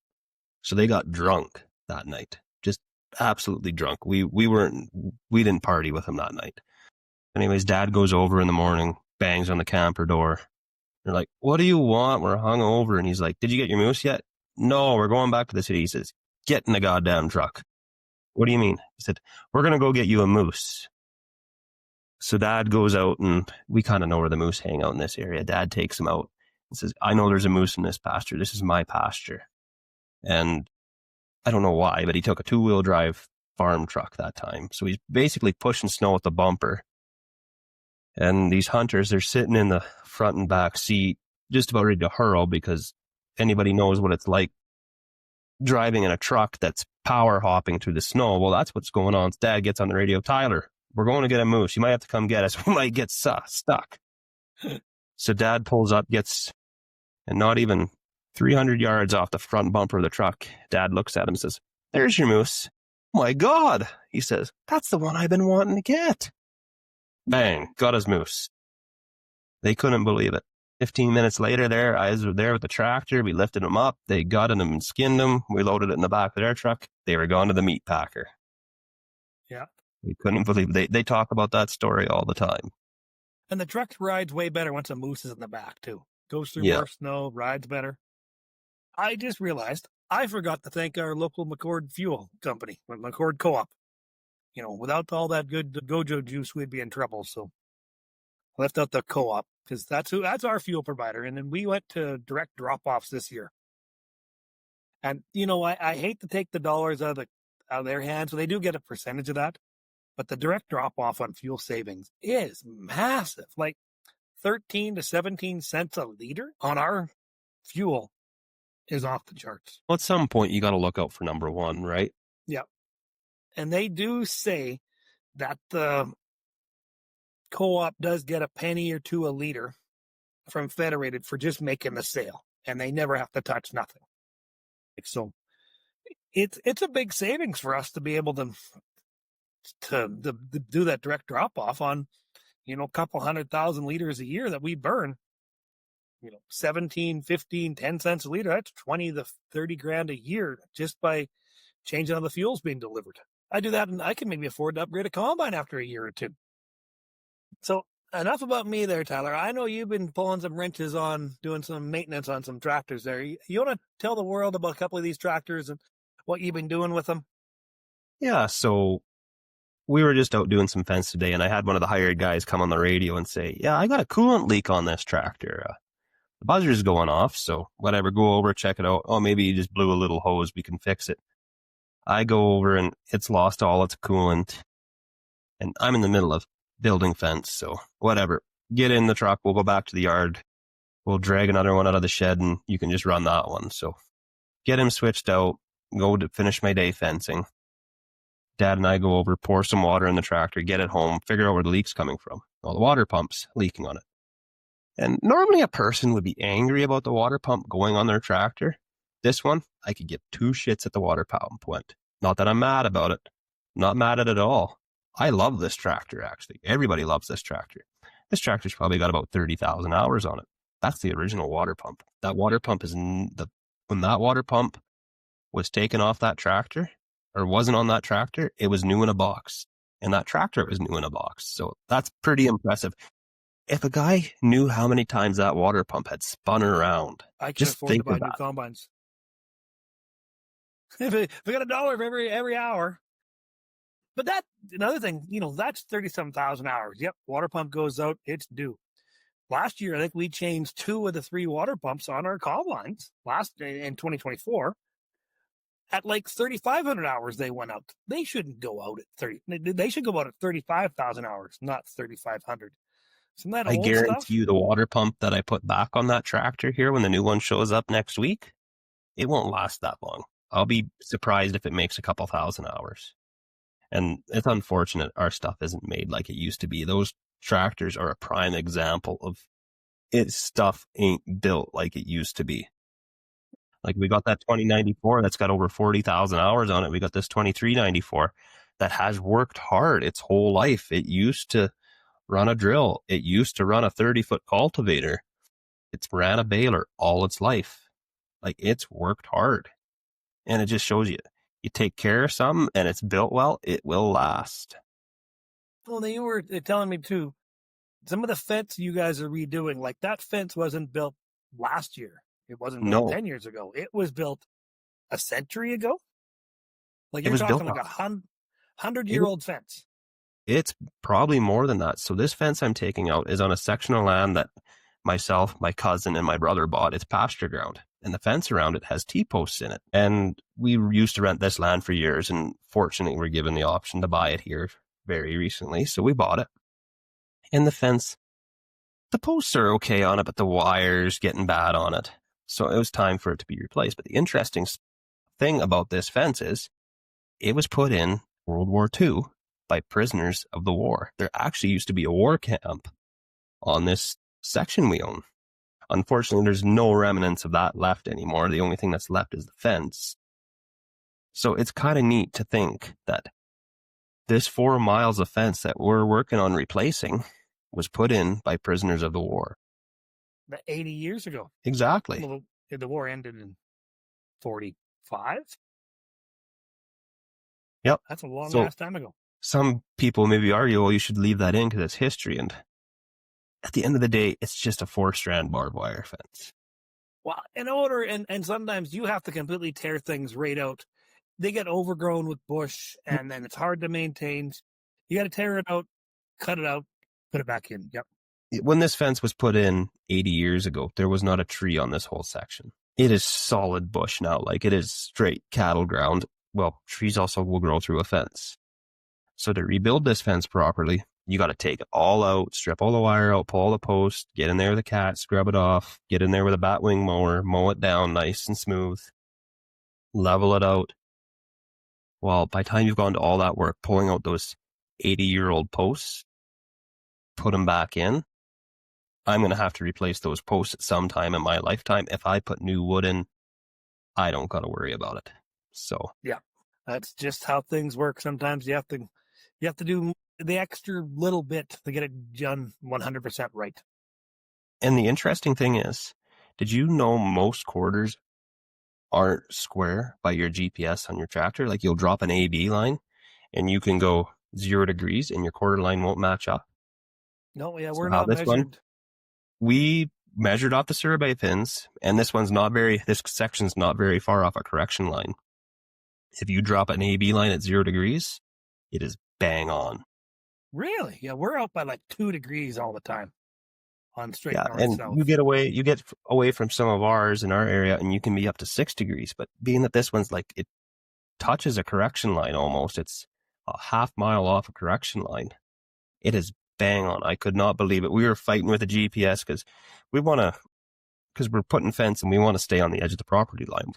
So they got drunk that night, just absolutely drunk. We didn't party with them that night. Anyways, Dad goes over in the morning, bangs on the camper door. They're like, what do you want? We're hungover. And he's like, did you get your moose yet? No, we're going back to the city. He says, get in the goddamn truck. What do you mean? He said, we're going to go get you a moose. So Dad goes out, and we kind of know where the moose hang out in this area. Dad takes him out and says, I know there's a moose in this pasture. This is my pasture. And I don't know why, but he took a 2-wheel drive farm truck that time. So he's basically pushing snow with the bumper. And these hunters, they're sitting in the front and back seat, just about ready to hurl, because anybody knows what it's like driving in a truck that's power hopping through the snow. Well, that's what's going on. Dad gets on the radio, Tyler, we're going to get a moose. You might have to come get us. We might get stuck. So Dad pulls up, and not even 300 yards off the front bumper of the truck, Dad looks at him and says, there's your moose. Oh my God, he says, that's the one I've been wanting to get. Bang, got his moose. They couldn't believe it. 15 minutes later, their eyes were there with the tractor. We lifted them up. They gutted them and skinned them. We loaded it in the back of their truck. They were gone to the meat packer. Yeah. We couldn't believe it. They talk about that story all the time. And the truck rides way better once a moose is in the back, too. Goes through more snow, rides better. I just realized I forgot to thank our local McCord Fuel Company, McCord Co-op. Without all that good Gojo juice, we'd be in trouble. So I left out the co-op because that's our fuel provider. And then we went to direct drop-offs this year. And, I hate to take the dollars out of their hands. So they do get a percentage of that. But the direct drop-off on fuel savings is massive, like 13 to 17 cents a liter on our fuel is off the charts. Well, at some point, you got to look out for number one, right? Yeah. And they do say that the co-op does get a penny or two a liter from Federated for just making the sale, and they never have to touch nothing. So it's a big savings for us to be able to do that direct drop off on, a couple 100,000 liters a year that we burn. 17, 15, 10 cents a liter. That's 20 to 30 grand a year just by changing how the fuel's being delivered. I do that, and I can maybe afford to upgrade a combine after a year or two. So enough about me there, Tyler. I know you've been pulling some wrenches on doing some maintenance on some tractors there. You want to tell the world about a couple of these tractors and what you've been doing with them? Yeah, so we were just out doing some fence today, and I had one of the hired guys come on the radio and say, yeah, I got a coolant leak on this tractor. The buzzer's going off, so whatever, go over, check it out. Oh, maybe you just blew a little hose. We can fix it. I go over, and it's lost all its coolant, and I'm in the middle of building fence, so whatever. Get in the truck. We'll go back to the yard. We'll drag another one out of the shed, and you can just run that one. So get him switched out, go to finish my day fencing. Dad and I go over, pour some water in the tractor, get it home, figure out where the leak's coming from. Well, the water pump's leaking on it. And normally a person would be angry about the water pump going on their tractor. This one, I could give two shits at the water pump went. Not that I'm mad about it. Not mad at it at all. I love this tractor, actually. Everybody loves this tractor. This tractor's probably got about 30,000 hours on it. That's the original water pump. That water pump when that water pump was taken off that tractor, or wasn't on that tractor, it was new in a box. And that tractor was new in a box. So that's pretty impressive. If a guy knew how many times that water pump had spun around, I can just afford to think buy of new that. combines. If we got $1 for every hour. But that, another thing, that's 37,000 hours. Yep, water pump goes out, it's due. Last year, I think we changed 2 of the 3 water pumps on our combines in 2024. At like 3,500 hours, they went out. They shouldn't go out at 30. They should go out at 35,000 hours, not 3,500. Isn't that I old guarantee stuff? you the water pump that I put back on that tractor here when the new one shows up next week, it won't last that long. I'll be surprised if it makes a couple thousand hours. And it's unfortunate our stuff isn't made like it used to be. Those tractors are a prime example of its stuff ain't built like it used to be. Like we got that 2094 that's got over 40,000 hours on it. We got this 2394 that has worked hard its whole life. It used to run a drill. It used to run a 30-foot cultivator. It's ran a baler all its life. Like it's worked hard. And it just shows you take care of something and it's built well, it will last. Well, they were telling me too, some of the fence you guys are redoing, like that fence wasn't built last year. It wasn't built 10 years ago. It was built a century ago. Like you're talking like a 100-year-old fence. It's probably more than that. So this fence I'm taking out is on a section of land that myself, my cousin, and my brother bought. It's pasture ground, and the fence around it has T-posts in it. And we used to rent this land for years, and fortunately we're given the option to buy it here very recently. So we bought it. And the fence, the posts are okay on it, but the wire's getting bad on it. So it was time for it to be replaced. But the interesting thing about this fence is it was put in World War II by prisoners of the war. There actually used to be a war camp on this section we own. Unfortunately, there's no remnants of that left anymore. The only thing that's left is the fence. So it's kind of neat to think that this 4 miles of fence that we're working on replacing was put in by prisoners of the war. 80 years ago. Exactly. Well, the war ended in 45? Yep. That's a long So ass time ago. some people maybe argue, well, you should leave that in because it's history. And at the end of the day, it's just a 4-strand barbed wire fence. Well, and sometimes you have to completely tear things right out. They get overgrown with bush, and then it's hard to maintain. You got to tear it out, cut it out, put it back in. Yep. When this fence was put in 80 years ago, there was not a tree on this whole section. It is solid bush now. Like, it is straight cattle ground. Well, trees also will grow through a fence. So to rebuild this fence properly, you got to take it all out, strip all the wire out, pull all the posts, get in there with a cat, scrub it off, get in there with a batwing mower, mow it down nice and smooth, level it out. Well, by the time you've gone to all that work, pulling out those 80-year-old posts, put them back in, I'm going to have to replace those posts at some time in my lifetime. If I put new wood in, I don't got to worry about it. So yeah, that's just how things work. Sometimes you have to do the extra little bit to get it done 100% right. And the interesting thing is, did you know most quarters aren't square by your GPS on your tractor? Like, you'll drop an AB line and you can go 0 degrees and your quarter line won't match up. No, yeah, we're not measured. One, we measured off the survey pins, and this section's not very far off a correction line. If you drop an AB line at 0 degrees, it is bang on. Really? Yeah, we're out by like 2 degrees all the time on straight north and south. you get away from some of ours in our area, and you can be up to 6 degrees. But being that this one's like, it touches a correction line almost, it's a half mile off a correction line. It is bang on. I could not believe it. We were fighting with the GPS because we're putting fence and we want to stay on the edge of the property line.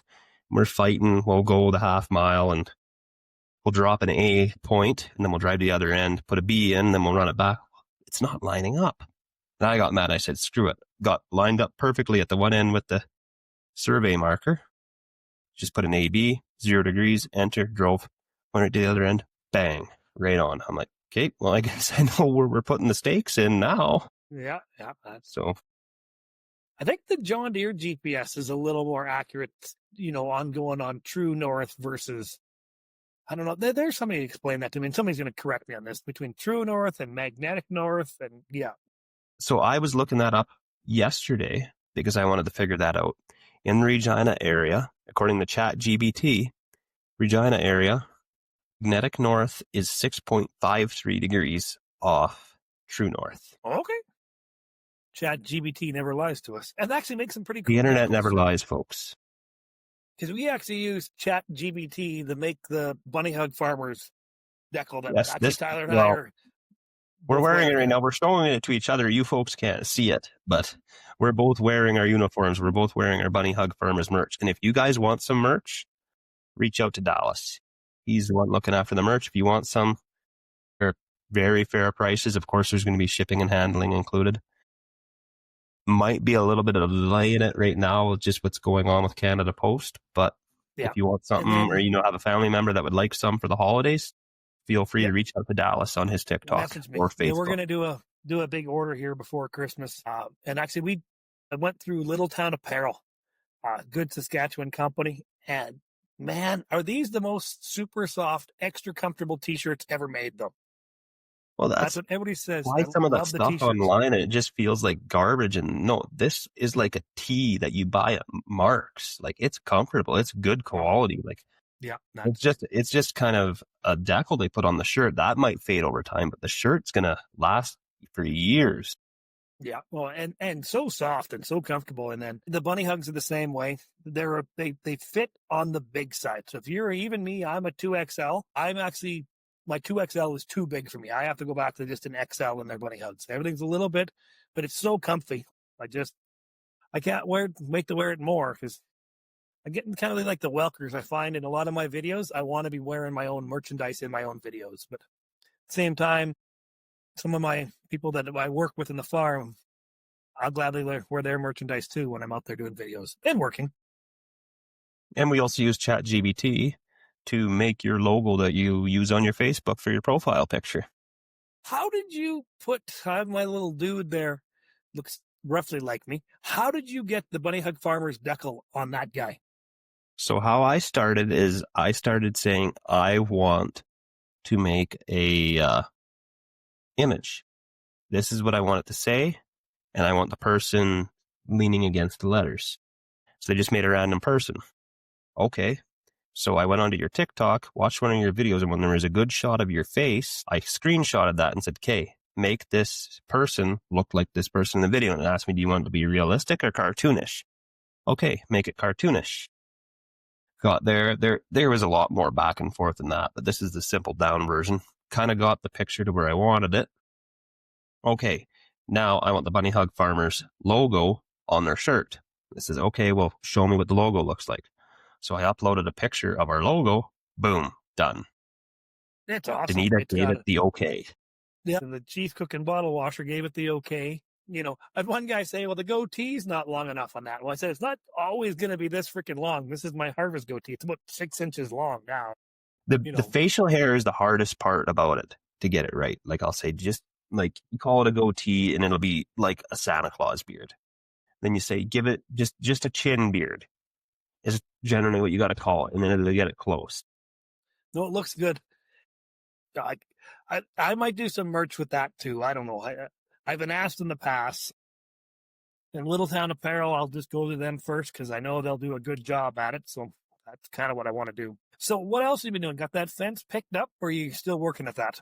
We're fighting. We'll go the half mile and we'll drop an A point and then we'll drive to the other end, put a B in, and then we'll run it back. It's not lining up. And I got mad. I said, screw it. Got lined up perfectly at the one end with the survey marker. Just put an AB, 0 degrees, enter, drove, went right to the other end, bang, right on. I'm like, okay, well, I guess I know where we're putting the stakes in now. Yeah. So I think the John Deere GPS is a little more accurate, on going on true north versus, I don't know. There's somebody to explain that to me, and somebody's going to correct me on this, between true north and magnetic north, and yeah. So I was looking that up yesterday because I wanted to figure that out. In the Regina area, according to ChatGPT, Regina area, magnetic north is 6.53 degrees off true north. Okay. ChatGPT never lies to us. And actually makes some pretty cool. The internet never lies, folks. Because we actually use ChatGPT to make the Bunny Hug Farmers decal that Tyler and I are. We're wearing it right now. We're showing it to each other. You folks can't see it, but we're both wearing our uniforms. We're both wearing our Bunny Hug Farmers merch. And if you guys want some merch, reach out to Dallas. He's the one looking after the merch. If you want some, they're very fair prices. Of course, there's going to be shipping and handling included. Might be a little bit of delay in it right now with just what's going on with Canada Post. But if you want something or have a family member that would like some for the holidays, feel free to reach out to Dallas on his TikTok or Facebook. We're going to do a big order here before Christmas. And actually, I went through Little Town Apparel, good Saskatchewan company. And man, are these the most super soft, extra comfortable T-shirts ever made, though? Well, that's what everybody says. Why some of that stuff online, and it just feels like garbage. And no, this is like a tee that you buy at Mark's. Like, it's comfortable. It's good quality. Like, Yeah. It's just kind of a decal they put on the shirt. That might fade over time, but the shirt's going to last for years. Yeah, well, and so soft and so comfortable, and then the bunny hugs are the same way. They fit on the big side. So if you're even me, I'm a 2XL. I'm actually my 2XL is too big for me. I have to go back to just an XL in their bunny hugs. Everything's a little bit, but it's so comfy. I can't wait to wear it more because I'm getting kind of like the Welkers. I find in a lot of my videos, I want to be wearing my own merchandise in my own videos, but at the same time, some of my people that I work with in the farm, I'll gladly wear their merchandise too when I'm out there doing videos and working. And we also use ChatGPT to make your logo that you use on your Facebook for your profile picture. How did you I have my little dude there, looks roughly like me. How did you get the Bunny Hug Farmers decal on that guy? So how I started is I started saying, I want to make a image. This is what I want it to say, and I want the person leaning against the letters. So they just made a random person. Okay. So I went onto your TikTok, watched one of your videos, and when there was a good shot of your face, I screenshotted that and said, okay, make this person look like this person in the video. And it asked me, do you want it to be realistic or cartoonish? Okay, make it cartoonish. Got there was a lot more back and forth than that, but this is the simple down version. Kind of got the picture to where I wanted it. Okay, now I want the Bunny Hug Farmers logo on their shirt. It says, okay, well, show me what the logo looks like. So I uploaded a picture of our logo. Boom, done. That's awesome. Danita gave it the okay. Yeah, the Chief Cook and Bottle Washer gave it the okay. You know, I had one guy say, well, the goatee's not long enough on that. Well, I said, it's not always going to be this freaking long. This is my harvest goatee. It's about 6 inches long now. The facial hair is the hardest part about it to get it right. Like I'll say, just like you call it a goatee and it'll be like a Santa Claus beard. Then you say, give it just a chin beard is generally what you got to call it. And then it'll get it close. No, it looks good. I might do some merch with that too. I don't know. I've been asked in the past. In Little Town Apparel, I'll just go to them first because I know they'll do a good job at it. So that's kind of what I want to do. So what else have you been doing? Got that fence picked up, or are you still working at that?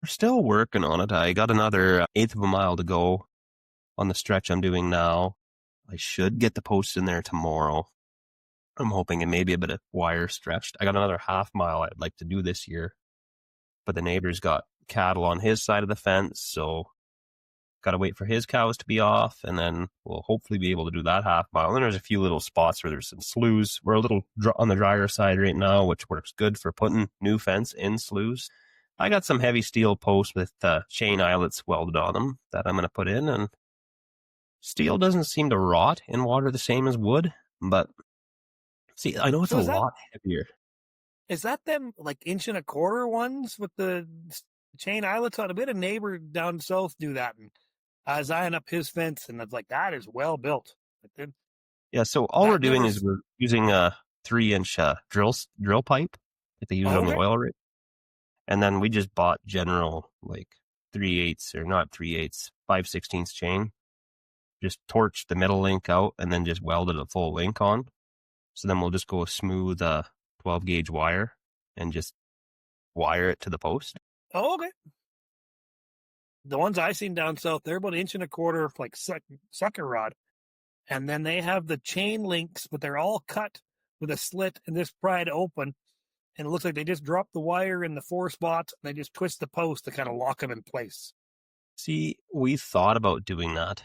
We're still working on it. I got another 1/8 of a mile to go on the stretch I'm doing now. I should get the post in there tomorrow. I'm hoping, and maybe a bit of wire stretched. I got another 1/2 mile I'd like to do this year, but the neighbor's got cattle on his side of the fence, so got to wait for his cows to be off, and then we'll hopefully be able to do that 1/2 mile. And there's a few little spots where there's some sloughs. We're a little on the drier side right now, which works good for putting new fence in sloughs. I got some heavy steel posts with chain eyelets welded on them that I'm going to put in, and steel doesn't seem to rot in water the same as wood, but see, I know it's a lot heavier. Is that them like 1.25 inch ones with the chain eyelets on? A bit of neighbor down south do that, and I was eyeing up his fence, and it's like, that is well built. Yeah, so all we're doing is we're using a 3-inch drill pipe that they use on the oil rig. And then we just bought general, like 3/8 or not 3/8, 5/16 chain. Just torched the middle link out and then just welded a full link on. So then we'll just go a smooth 12 gauge wire and just wire it to the post. Oh, okay. The ones I seen down south, they're about 1.25 inch, like sucker rod. And then they have the chain links, but they're all cut with a slit and just pried open. And it looks like they just drop the wire in the 4 spots and they just twist the post to kind of lock them in place. See, we thought about doing that,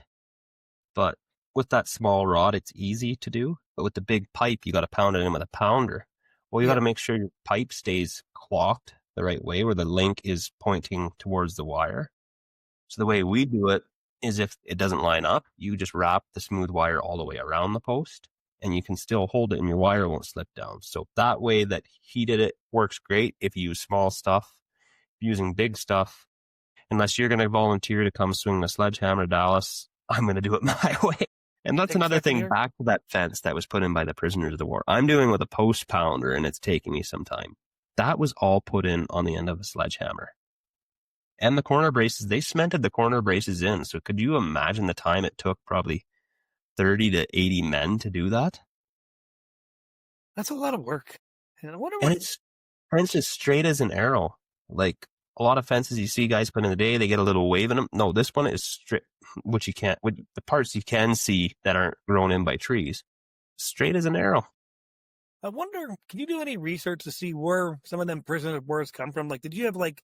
but with that small rod, it's easy to do. But with the big pipe, you got to pound it in with a pounder. Well, you got to make sure your pipe stays clocked the right way, where the link is pointing towards the wire. So the way we do it is, if it doesn't line up, you just wrap the smooth wire all the way around the post, and you can still hold it and your wire won't slip down. So that way that he did it works great if you use small stuff. If you're using big stuff, unless you're going to volunteer to come swing the sledgehammer to Dallas, I'm going to do it my way. And that's another thing, back to that fence that was put in by the prisoners of the war. I'm doing with a post pounder, and it's taking me some time. That was all put in on the end of a sledgehammer. And the corner braces, they cemented the corner braces in. So could you imagine the time it took probably 30 to 80 men to do that? That's a lot of work. And I wonder And what. it's fence is straight as an arrow. Like a lot of fences you see guys put in the day, they get a little wave in them. No, this one is straight, which you can't, with the parts you can see that aren't grown in by trees, straight as an arrow. I wonder, can you do any research to see where some of them prisoners of wars come from? Like, did you have like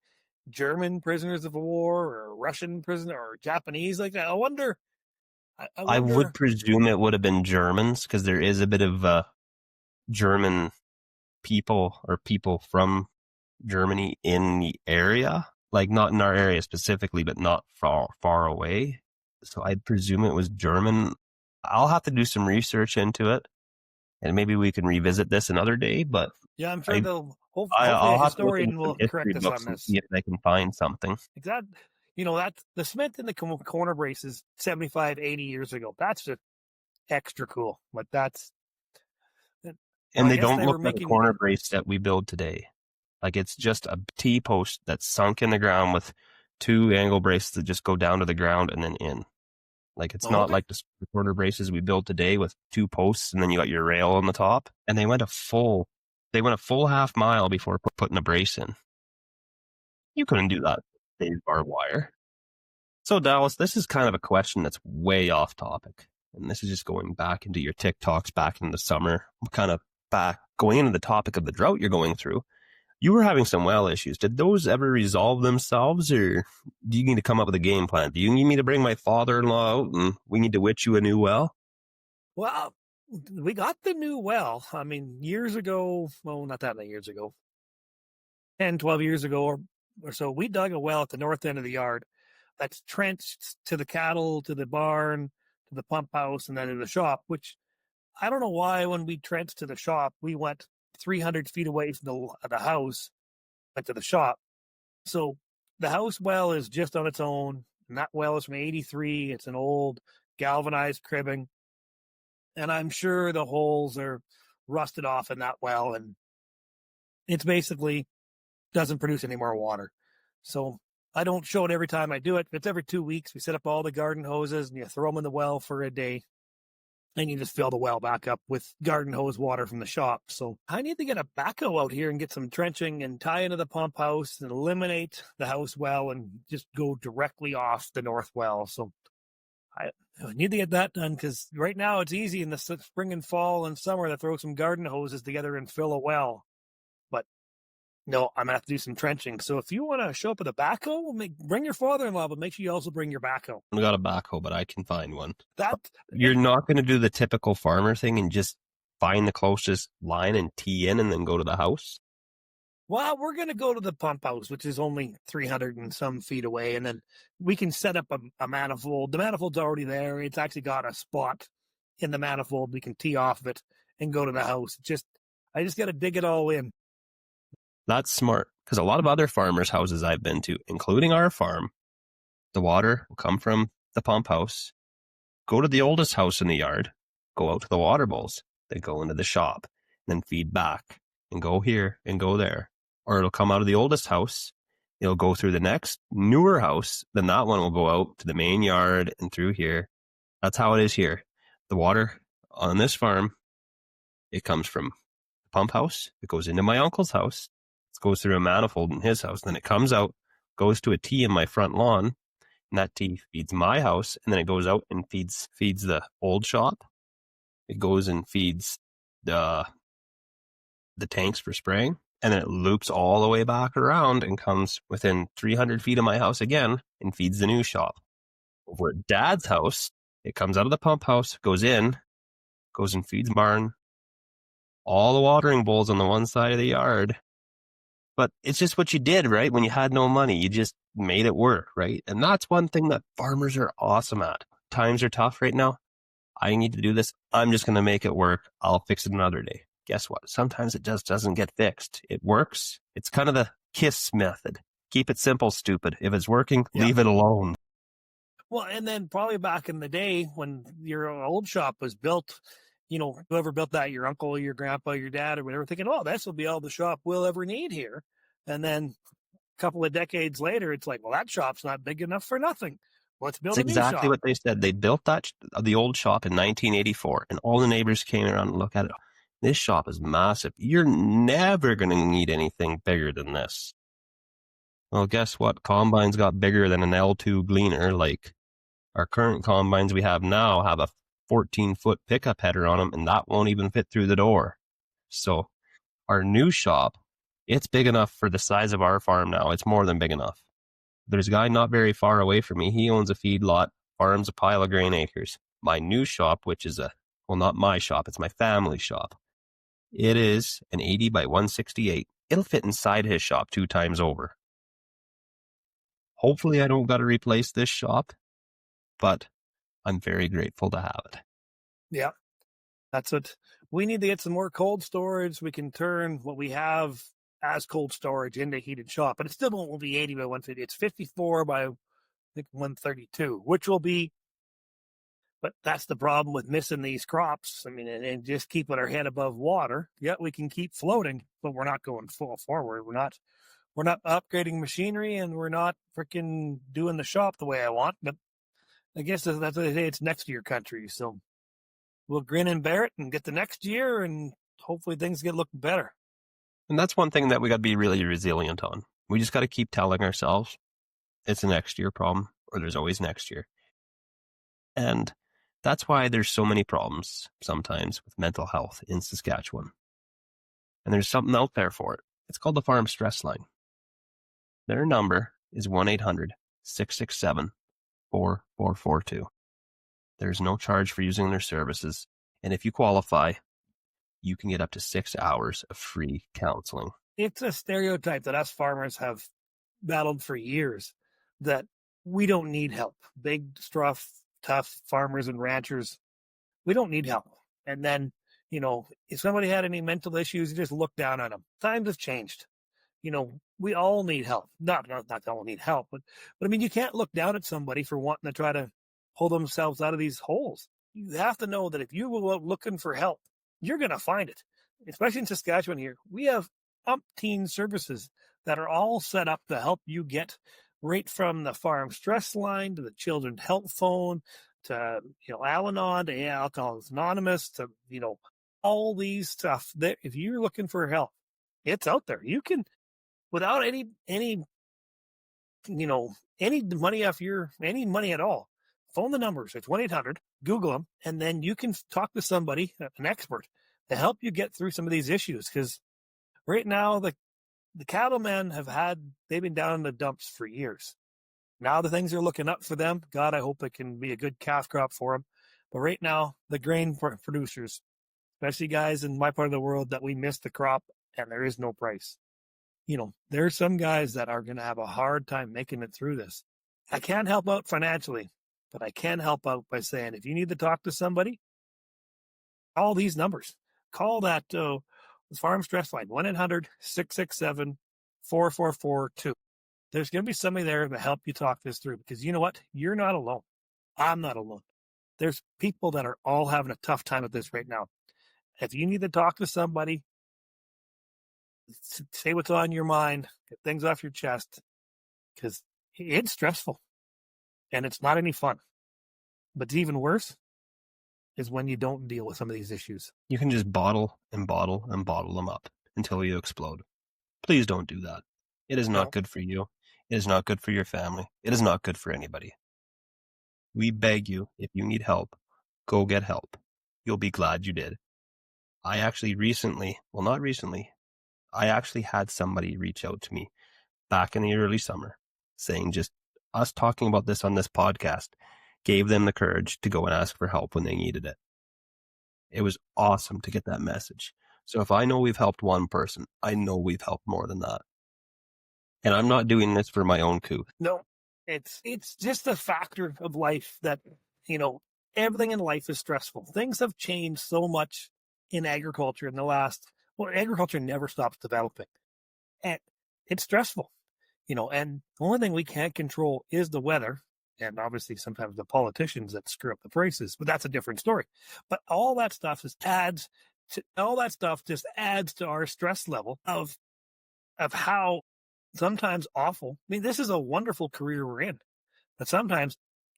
German prisoners of war or Russian prisoner or Japanese like that? I wonder. I I wonder. would presume it would have been Germans because there is a bit of German people or people from Germany in the area, like not in our area specifically, but not far away. So I'd presume it was German. I'll have to do some research into it, and maybe we can revisit this another day. But Yeah, I'm sure they'll. Hopefully, I'll a have to look into historian some will correct history us books on and this. see if I can find something. That, that's the Smith in the corner braces 75, 80 years ago. That's just extra cool. Like that's. And I they guess don't they look were like a making. corner brace that we build today. Like it's just a T-post that's sunk in the ground with two angle braces that just go down to the ground and then in. Like it's not Okay. like the corner braces we build today with two posts and then you got your rail on the top. And they went a full half mile before putting a brace in. You couldn't do that with today's barbed wire. So Dallas, this is kind of a question that's way off topic. And this is just going back into your TikToks back in the summer, kind of back going into the topic of the drought you're going through. You were having some well issues. Did those ever resolve themselves, or do you need to come up with a game plan? Do you need me to bring my father-in-law out and we need to witch you a new well? Well, we got the new well. I mean, years ago, well, not that many years ago, 10, 12 years ago or so, we dug a well at the north end of the yard that's trenched to the cattle, to the barn, to the pump house, and then to the shop, which I don't know why when we trenched to the shop, we went 300 feet away from the house, went to the shop. So the house well is just on its own, and that well is from 83. It's an old galvanized cribbing. And I'm sure the holes are rusted off in that well, and it's basically doesn't produce any more water. So I don't show it every time I do it. It's every 2 weeks. We set up all the garden hoses and you throw them in the well for a day. And you just fill the well back up with garden hose water from the shop. So I need to get a backhoe out here and get some trenching and tie into the pump house and eliminate the house well and just go directly off the north well. So I need to get that done because right now it's easy in the spring and fall and summer to throw some garden hoses together and fill a well. But no, I'm going to have to do some trenching. So if you want to show up with a backhoe, bring your father-in-law, but make sure you also bring your backhoe. I got a backhoe, but I can find one. You're not going to do the typical farmer thing and just find the closest line and tee in and then go to the house? Well, we're going to go to the pump house, which is only 300 and some feet away, and then we can set up a manifold. The manifold's already there. It's actually got a spot in the manifold. We can tee off of it and go to the house. I just got to dig it all in. That's smart, because a lot of other farmers' houses I've been to, including our farm, the water will come from the pump house, go to the oldest house in the yard, go out to the water bowls, then go into the shop, then feed back, and go here and go there. Or it'll come out of the oldest house, it'll go through the next newer house, then that one will go out to the main yard and through here. That's how it is here. The water on this farm, it comes from the pump house, it goes into my uncle's house, it goes through a manifold in his house, then it comes out, goes to a tee in my front lawn, and that tee feeds my house, and then it goes out and feeds the old shop. It goes and feeds the tanks for spraying, and then it loops all the way back around and comes within 300 feet of my house again and feeds the new shop. Over at Dad's house, it comes out of the pump house, goes and feeds barn, all the watering bowls on the one side of the yard. But it's just what you did, right? When you had no money, you just made it work, right? And that's one thing that farmers are awesome at. Times are tough right now. I need to do this. I'm just going to make it work. I'll fix it another day. Guess what? Sometimes it just doesn't get fixed. It works. It's kind of the KISS method. Keep it simple, stupid. If it's working, leave it alone. Well, and then probably back in the day when your old shop was built, whoever built that, your uncle, your grandpa, your dad, or whatever, thinking, oh, this will be all the shop we'll ever need here. And then a couple of decades later, it's like, well, that shop's not big enough for nothing. Let's build a new shop. That's exactly what they said. They built the old shop in 1984, and all the neighbors came around and looked at it. This shop is massive. You're never going to need anything bigger than this. Well, guess what? Combines got bigger than an L2 gleaner. Like, our current combines we have now have a 14-foot pickup header on them, and that won't even fit through the door. So our new shop, it's big enough for the size of our farm now. It's more than big enough. There's a guy not very far away from me. He owns a feedlot, farms a pile of grain acres. My new shop, which is not my shop, it's my family shop. It is an 80 by 168. It'll fit inside his shop 2 times over. Hopefully I don't got to replace this shop, but I'm very grateful to have it. Yeah, that's what we need to get, some more cold storage. We can turn what we have as cold storage into heated shop, but it still won't be 80 by 150. It's 54 by, I think, 132, which will be, but that's the problem with missing these crops. I mean, and just keeping our head above water. Yeah, we can keep floating, but we're not going full forward. We're not upgrading machinery, and we're not freaking doing the shop the way I want. But I guess that's what they say. It's next year country. So we'll grin and bear it and get the next year, and hopefully things get looking better. And that's one thing that we got to be really resilient on. We just got to keep telling ourselves it's a next year problem, or there's always next year. And that's why there's so many problems sometimes with mental health in Saskatchewan. And there's something out there for it. It's called the Farm Stress Line. Their number is 1-800-667-4442. There's no charge for using their services. And if you qualify, you can get up to 6 hours of free counseling. It's a stereotype that us farmers have battled for years, that we don't need help. Big, tough farmers and ranchers, we don't need help. And then, if somebody had any mental issues, you just look down on them. Times have changed. We all need help. Not all need help, but I mean, you can't look down at somebody for wanting to try to pull themselves out of these holes. You have to know that if you go out looking for help, you're going to find it. Especially in Saskatchewan here, we have umpteen services that are all set up to help you get, right from the Farm Stress Line to the Children's Health Phone to Al-Anon to Alcoholics Anonymous to all these stuff. That if you're looking for help, it's out there. You can, without any money any money at all, phone the numbers. It's 1-800, Google them, and then you can talk to somebody, an expert, to help you get through some of these issues. Because right now, the cattlemen they've been down in the dumps for years. Now the things are looking up for them. God, I hope it can be a good calf crop for them. But right now, the grain producers, especially guys in my part of the world, that we missed the crop and there is no price. There are some guys that are going to have a hard time making it through this. I can't help out financially, but I can help out by saying, if you need to talk to somebody, call these numbers. Call that Farm Stress Line, 1-800-667-4442. There's going to be somebody there to help you talk this through, because you know what? You're not alone. I'm not alone. There's people that are all having a tough time with this right now. If you need to talk to somebody, say what's on your mind, get things off your chest, because it's stressful and it's not any fun. But even worse is when you don't deal with some of these issues. You can just bottle and bottle and bottle them up until you explode. Please don't do that. It is not good for you. It is not good for your family. It is not good for anybody. We beg you, if you need help, go get help. You'll be glad you did. I actually I actually had somebody reach out to me back in the early summer saying just us talking about this on this podcast gave them the courage to go and ask for help when they needed it. It was awesome to get that message. So if I know we've helped one person, I know we've helped more than that. And I'm not doing this for my own coup. No, it's just a factor of life that, everything in life is stressful. Things have changed so much in agriculture in the last, agriculture never stops developing. And it's stressful, and the only thing we can't control is the weather. And obviously sometimes the politicians that screw up the prices, but that's a different story. But all that stuff just adds to our stress level of how sometimes awful. I mean, this is a wonderful career we're in, but sometimes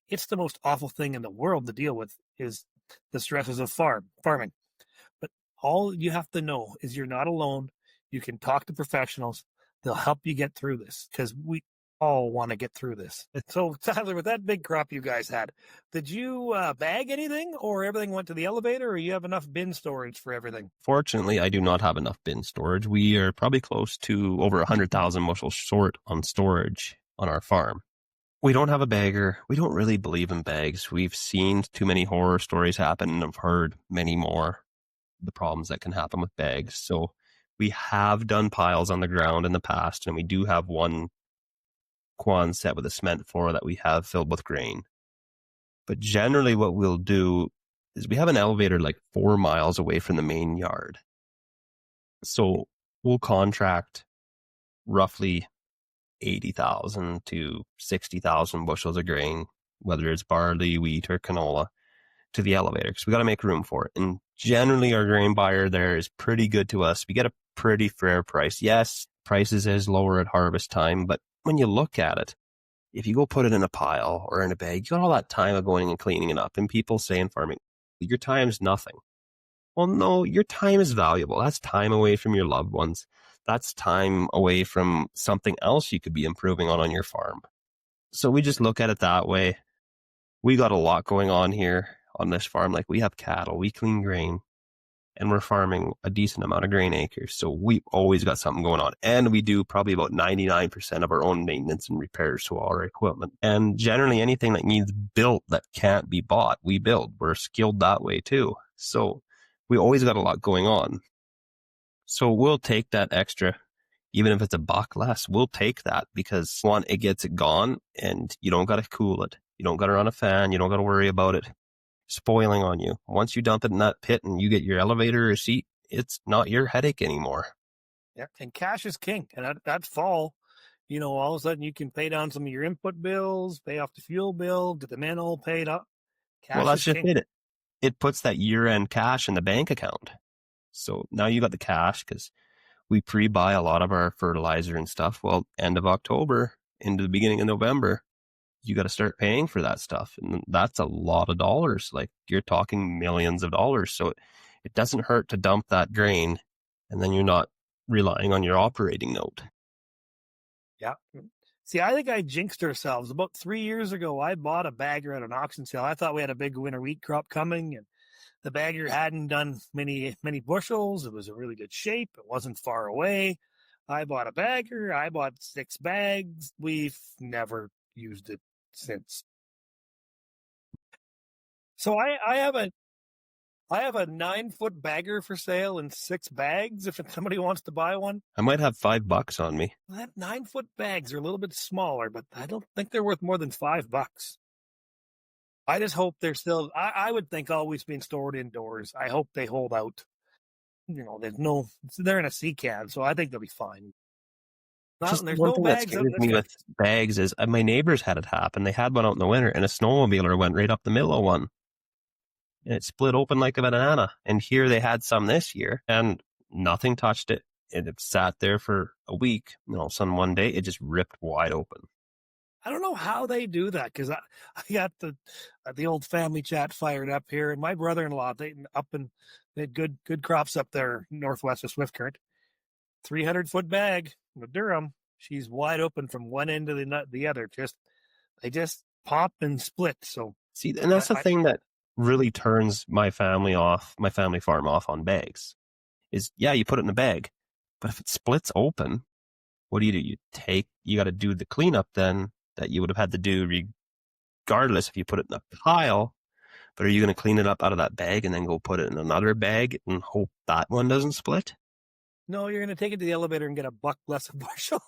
it's the most awful thing in the world to deal with is the stresses of farming. But all you have to know is you're not alone. You can talk to professionals. They'll help you get through this because we all want to get through this. So, Tyler, with that big crop you guys had, did you bag anything or everything went to the elevator or you have enough bin storage for everything? Fortunately, I do not have enough bin storage. We are probably close to over 100,000 bushels short on storage on our farm. We don't have a bagger. We don't really believe in bags. We've seen too many horror stories happen and have heard many more the problems that can happen with bags. So we have done piles on the ground in the past, and we do have one Quonset with a cement floor that we have filled with grain. But generally what we'll do is we have an elevator like 4 miles away from the main yard. So we'll contract roughly 80,000 to 60,000 bushels of grain, whether it's barley, wheat, or canola, to the elevator because we got to make room for it. And generally our grain buyer there is pretty good to us. We get a pretty fair price. Yes, prices is lower at harvest time, but when you look at it, if you go put it in a pile or in a bag, you got all that time of going and cleaning it up. And people say in farming, your time's nothing. Well, no, your time is valuable. That's time away from your loved ones. That's time away from something else you could be improving on your farm. So we just look at it that way. We got a lot going on here on this farm. Like we have cattle, we clean grain, and we're farming a decent amount of grain acres. So we've always got something going on. And we do probably about 99% of our own maintenance and repairs to all our equipment. And generally anything that needs built that can't be bought, we build. We're skilled that way too. So we always got a lot going on. So we'll take that extra, even if it's $1 less, we'll take that because one, it gets it gone and you don't got to cool it. You don't got to run a fan. You don't got to worry about it spoiling on you. Once you dump it in that pit and you get your elevator or seat, it's not your headache anymore. Yeah, and cash is king. And that's fall. You know, all of a sudden you can pay down some of your input bills, pay off the fuel bill, get the men all paid up. Cash well, that's just king. it puts that year-end cash in the bank account. So now you got the cash because we pre-buy a lot of our fertilizer and stuff. Well, end of October into the beginning of November, you got to start paying for that stuff. And that's a lot of dollars. Like you're talking millions of dollars. So it doesn't hurt to dump that grain and then you're not relying on your operating note. Yeah. See, I think I jinxed ourselves. About 3 years ago, I bought a bagger at an auction sale. I thought we had a big winter wheat crop coming and the bagger hadn't done many bushels. It was in really good shape. It wasn't far away. I bought a bagger. I bought 6 bags. We've never used it since. So I have a 9-foot bagger for sale in 6 bags. If somebody wants to buy one, I might have $5 on me. that 9-foot bags are a little bit smaller, but I don't think they're worth more than $5. I just hope they're still, I would think always being stored indoors. I hope they hold out. You know, they're in a sea can, so I think they'll be fine. Just There's one no thing that bags. scares me with bags is my neighbors had it happen. They had one out in the winter and a snowmobiler went right up the middle of one. And it split open like a banana. And here they had some this year and nothing touched it. And it sat there for a week. You know, one day it just ripped wide open. I don't know how they do that because I got the old family chat fired up here, and my brother-in-law they had good crops up there northwest of Swift Current. 300-foot bag with Durham. She's wide open from one end to the other. They just pop and split. So see, and that's the thing that really turns my family farm off on bags. Is you put it in a bag, but if it splits open, what do? You got to do the cleanup then that you would have had to do regardless if you put it in a pile. But are you going to clean it up out of that bag and then go put it in another bag and hope that one doesn't split? No, you're going to take it to the elevator and get $1 less a bushel.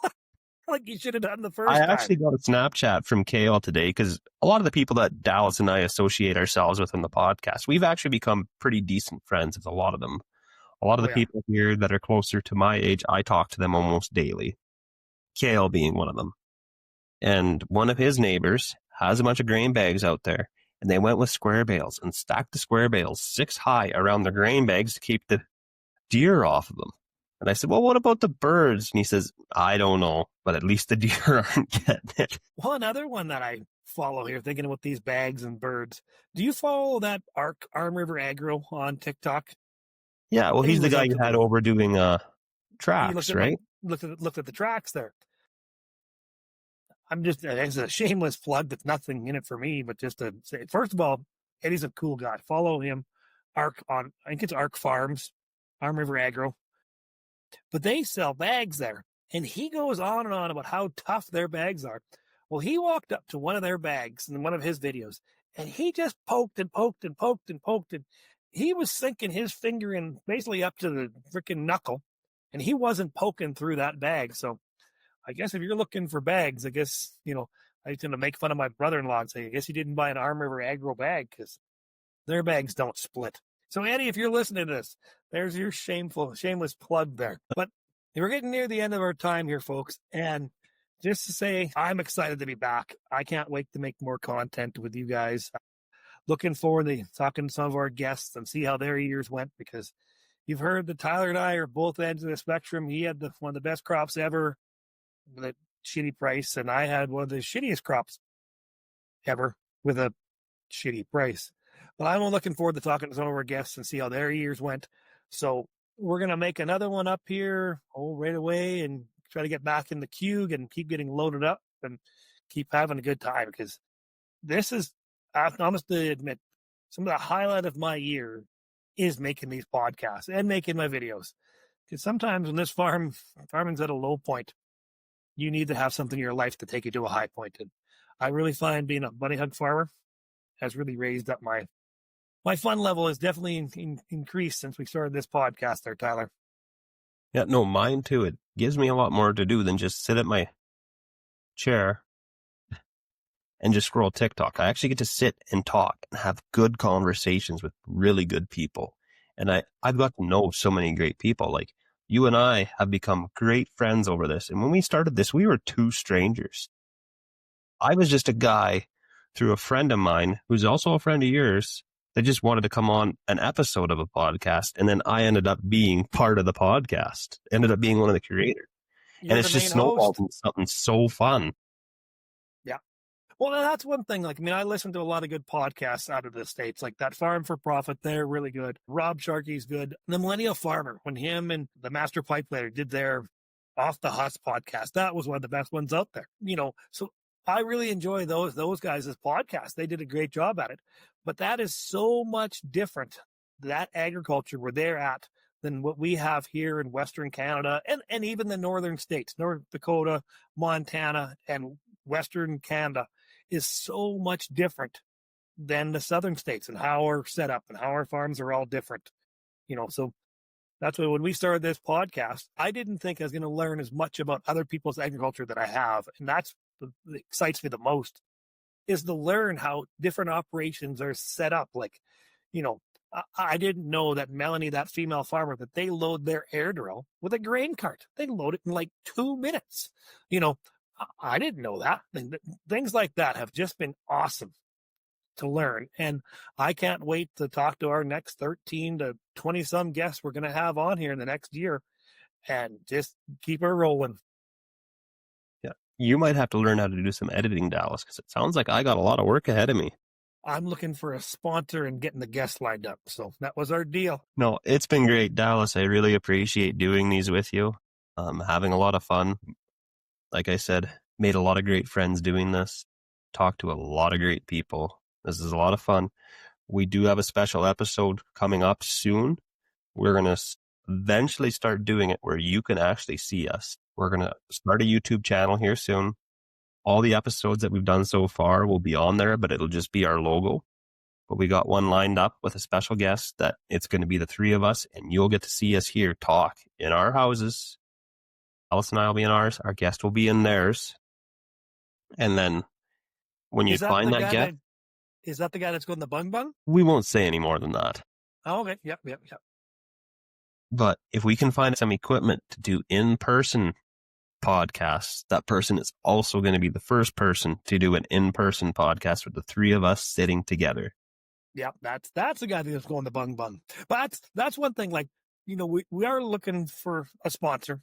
Like you should have done the first time. I actually got a Snapchat from Kale today because a lot of the people that Dallas and I associate ourselves with in the podcast, we've actually become pretty decent friends with a lot of them. A lot of the people here that are closer to my age, I talk to them almost daily. Kale being one of them. And one of his neighbors has a bunch of grain bags out there, and they went with square bales and stacked the square bales 6 high around the grain bags to keep the deer off of them. And I said, well, what about the birds? And he says, I don't know, but at least the deer aren't getting it. Well, another one that I follow here, thinking about these bags and birds. Do you follow that Arm River Agro on TikTok? Yeah, well, Eddie he's the was guy out you to the had moon. over doing He tracks, right? looked at the tracks there. It's a shameless plug that's nothing in it for me, but just to say, first of all, Eddie's a cool guy. Follow him. I think it's Arc Farms, Arm River Agro. But they sell bags there. And he goes on and on about how tough their bags are. Well, he walked up to one of their bags in one of his videos, and he just poked and poked and poked and poked. And he was sinking his finger in basically up to the freaking knuckle, and he wasn't poking through that bag. So I guess if you're looking for bags, I guess, I was going to make fun of my brother-in-law and say, I guess he didn't buy an Arm River Agro bag because their bags don't split. So, Eddie, if you're listening to this, there's your shameless plug there. But we're getting near the end of our time here, folks. And just to say, I'm excited to be back. I can't wait to make more content with you guys. Looking forward to talking to some of our guests and see how their years went, because you've heard that Tyler and I are both ends of the spectrum. He had one of the best crops ever with a shitty price, and I had one of the shittiest crops ever with a shitty price. But I'm looking forward to talking to some of our guests and see how their years went. So we're going to make another one up here right away and try to get back in the queue and keep getting loaded up and keep having a good time, because this is, I must admit, some of the highlight of my year is making these podcasts and making my videos. Because sometimes when this farming's at a low point, you need to have something in your life to take you to a high point. And I really find being a bunny hug farmer has really raised up my fun level has definitely increased since we started this podcast there, Tyler. Yeah, no, mine too. It gives me a lot more to do than just sit at my chair and just scroll TikTok. I actually get to sit and talk and have good conversations with really good people. And I've got to know so many great people. Like, you and I have become great friends over this. And when we started this, we were two strangers. I was just a guy through a friend of mine who's also a friend of yours that just wanted to come on an episode of a podcast. And then I ended up being part of the podcast, ended up being one of the creators. And it's just snowballed into something so fun. Yeah. Well, that's one thing. Like, I mean, I listen to a lot of good podcasts out of the States, like that Farm for Profit. They're really good. Rob Sharkey's good. The Millennial Farmer, when him and the Master Pipe Layer did their Off the Husk podcast, that was one of the best ones out there. So I really enjoy those guys' podcasts. They did a great job at it. But that is so much different, that agriculture where they're at, than what we have here in Western Canada and even the northern states, North Dakota, Montana, and Western Canada is so much different than the southern states and how we're set up and how our farms are all different. So that's why when we started this podcast, I didn't think I was going to learn as much about other people's agriculture that I have. And that's what excites me the most, is to learn how different operations are set up. Like, I didn't know that Melanie, that female farmer, that they load their air drill with a grain cart. They load it in like 2 minutes. I didn't know that. Things like that have just been awesome to learn. And I can't wait to talk to our next 13 to 20 some guests we're going to have on here in the next year and just keep her rolling. Yeah. You might have to learn how to do some editing, Dallas, because it sounds like I got a lot of work ahead of me. I'm looking for a sponsor and getting the guests lined up. So that was our deal. No, it's been great, Dallas. I really appreciate doing these with you. Having a lot of fun. Like I said, made a lot of great friends doing this. Talked to a lot of great people. This is a lot of fun. We do have a special episode coming up soon. We're going to eventually start doing it where you can actually see us. We're going to start a YouTube channel here soon. All the episodes that we've done so far will be on there, but it'll just be our logo. But we got one lined up with a special guest that it's going to be the three of us, and you'll get to see us here talk in our houses. Alice and I will be in ours. Our guest will be in theirs. And then when you find that guest... Is that the guy that's going the bung bung? We won't say any more than that. Oh, okay. Yep. But if we can find some equipment to do in-person podcasts, that person is also going to be the first person to do an in-person podcast with the three of us sitting together. Yeah, that's the guy that's going the bung bung. But that's one thing. Like, we are looking for a sponsor.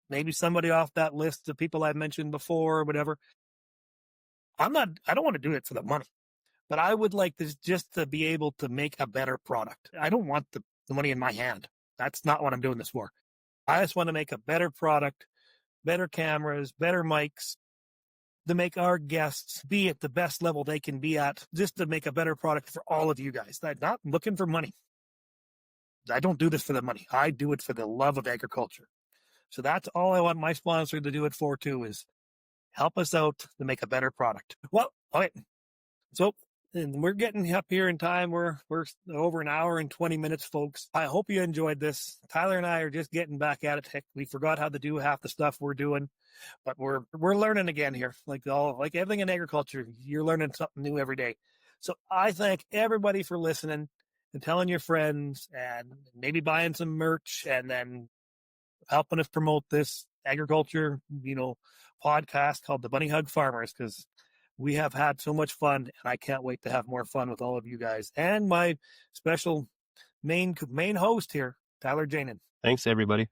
Maybe somebody off that list of people I've mentioned before or whatever. I don't want to do it for the money, but I would like this just to be able to make a better product. I don't want the the money in my hand. That's not what I'm doing this for. I just want to make a better product, better cameras, better mics, to make our guests be at the best level they can be at, just to make a better product for all of you guys. I'm not looking for money. I don't do this for the money. I do it for the love of agriculture. So that's all I want my sponsor to do it for too, is help us out to make a better product. Well, okay. So and we're getting up here in time. We're over an hour and 20 minutes, folks. I hope you enjoyed this. Tyler and I are just getting back at it. Heck, we forgot how to do half the stuff we're doing, but we're learning again here. Like everything in agriculture, you're learning something new every day. So I thank everybody for listening and telling your friends and maybe buying some merch and then helping us promote this agriculture, podcast called the Bunny Hug Farmers, because we have had so much fun, and I can't wait to have more fun with all of you guys and my special main host here, Tyler Janin. Thanks, everybody.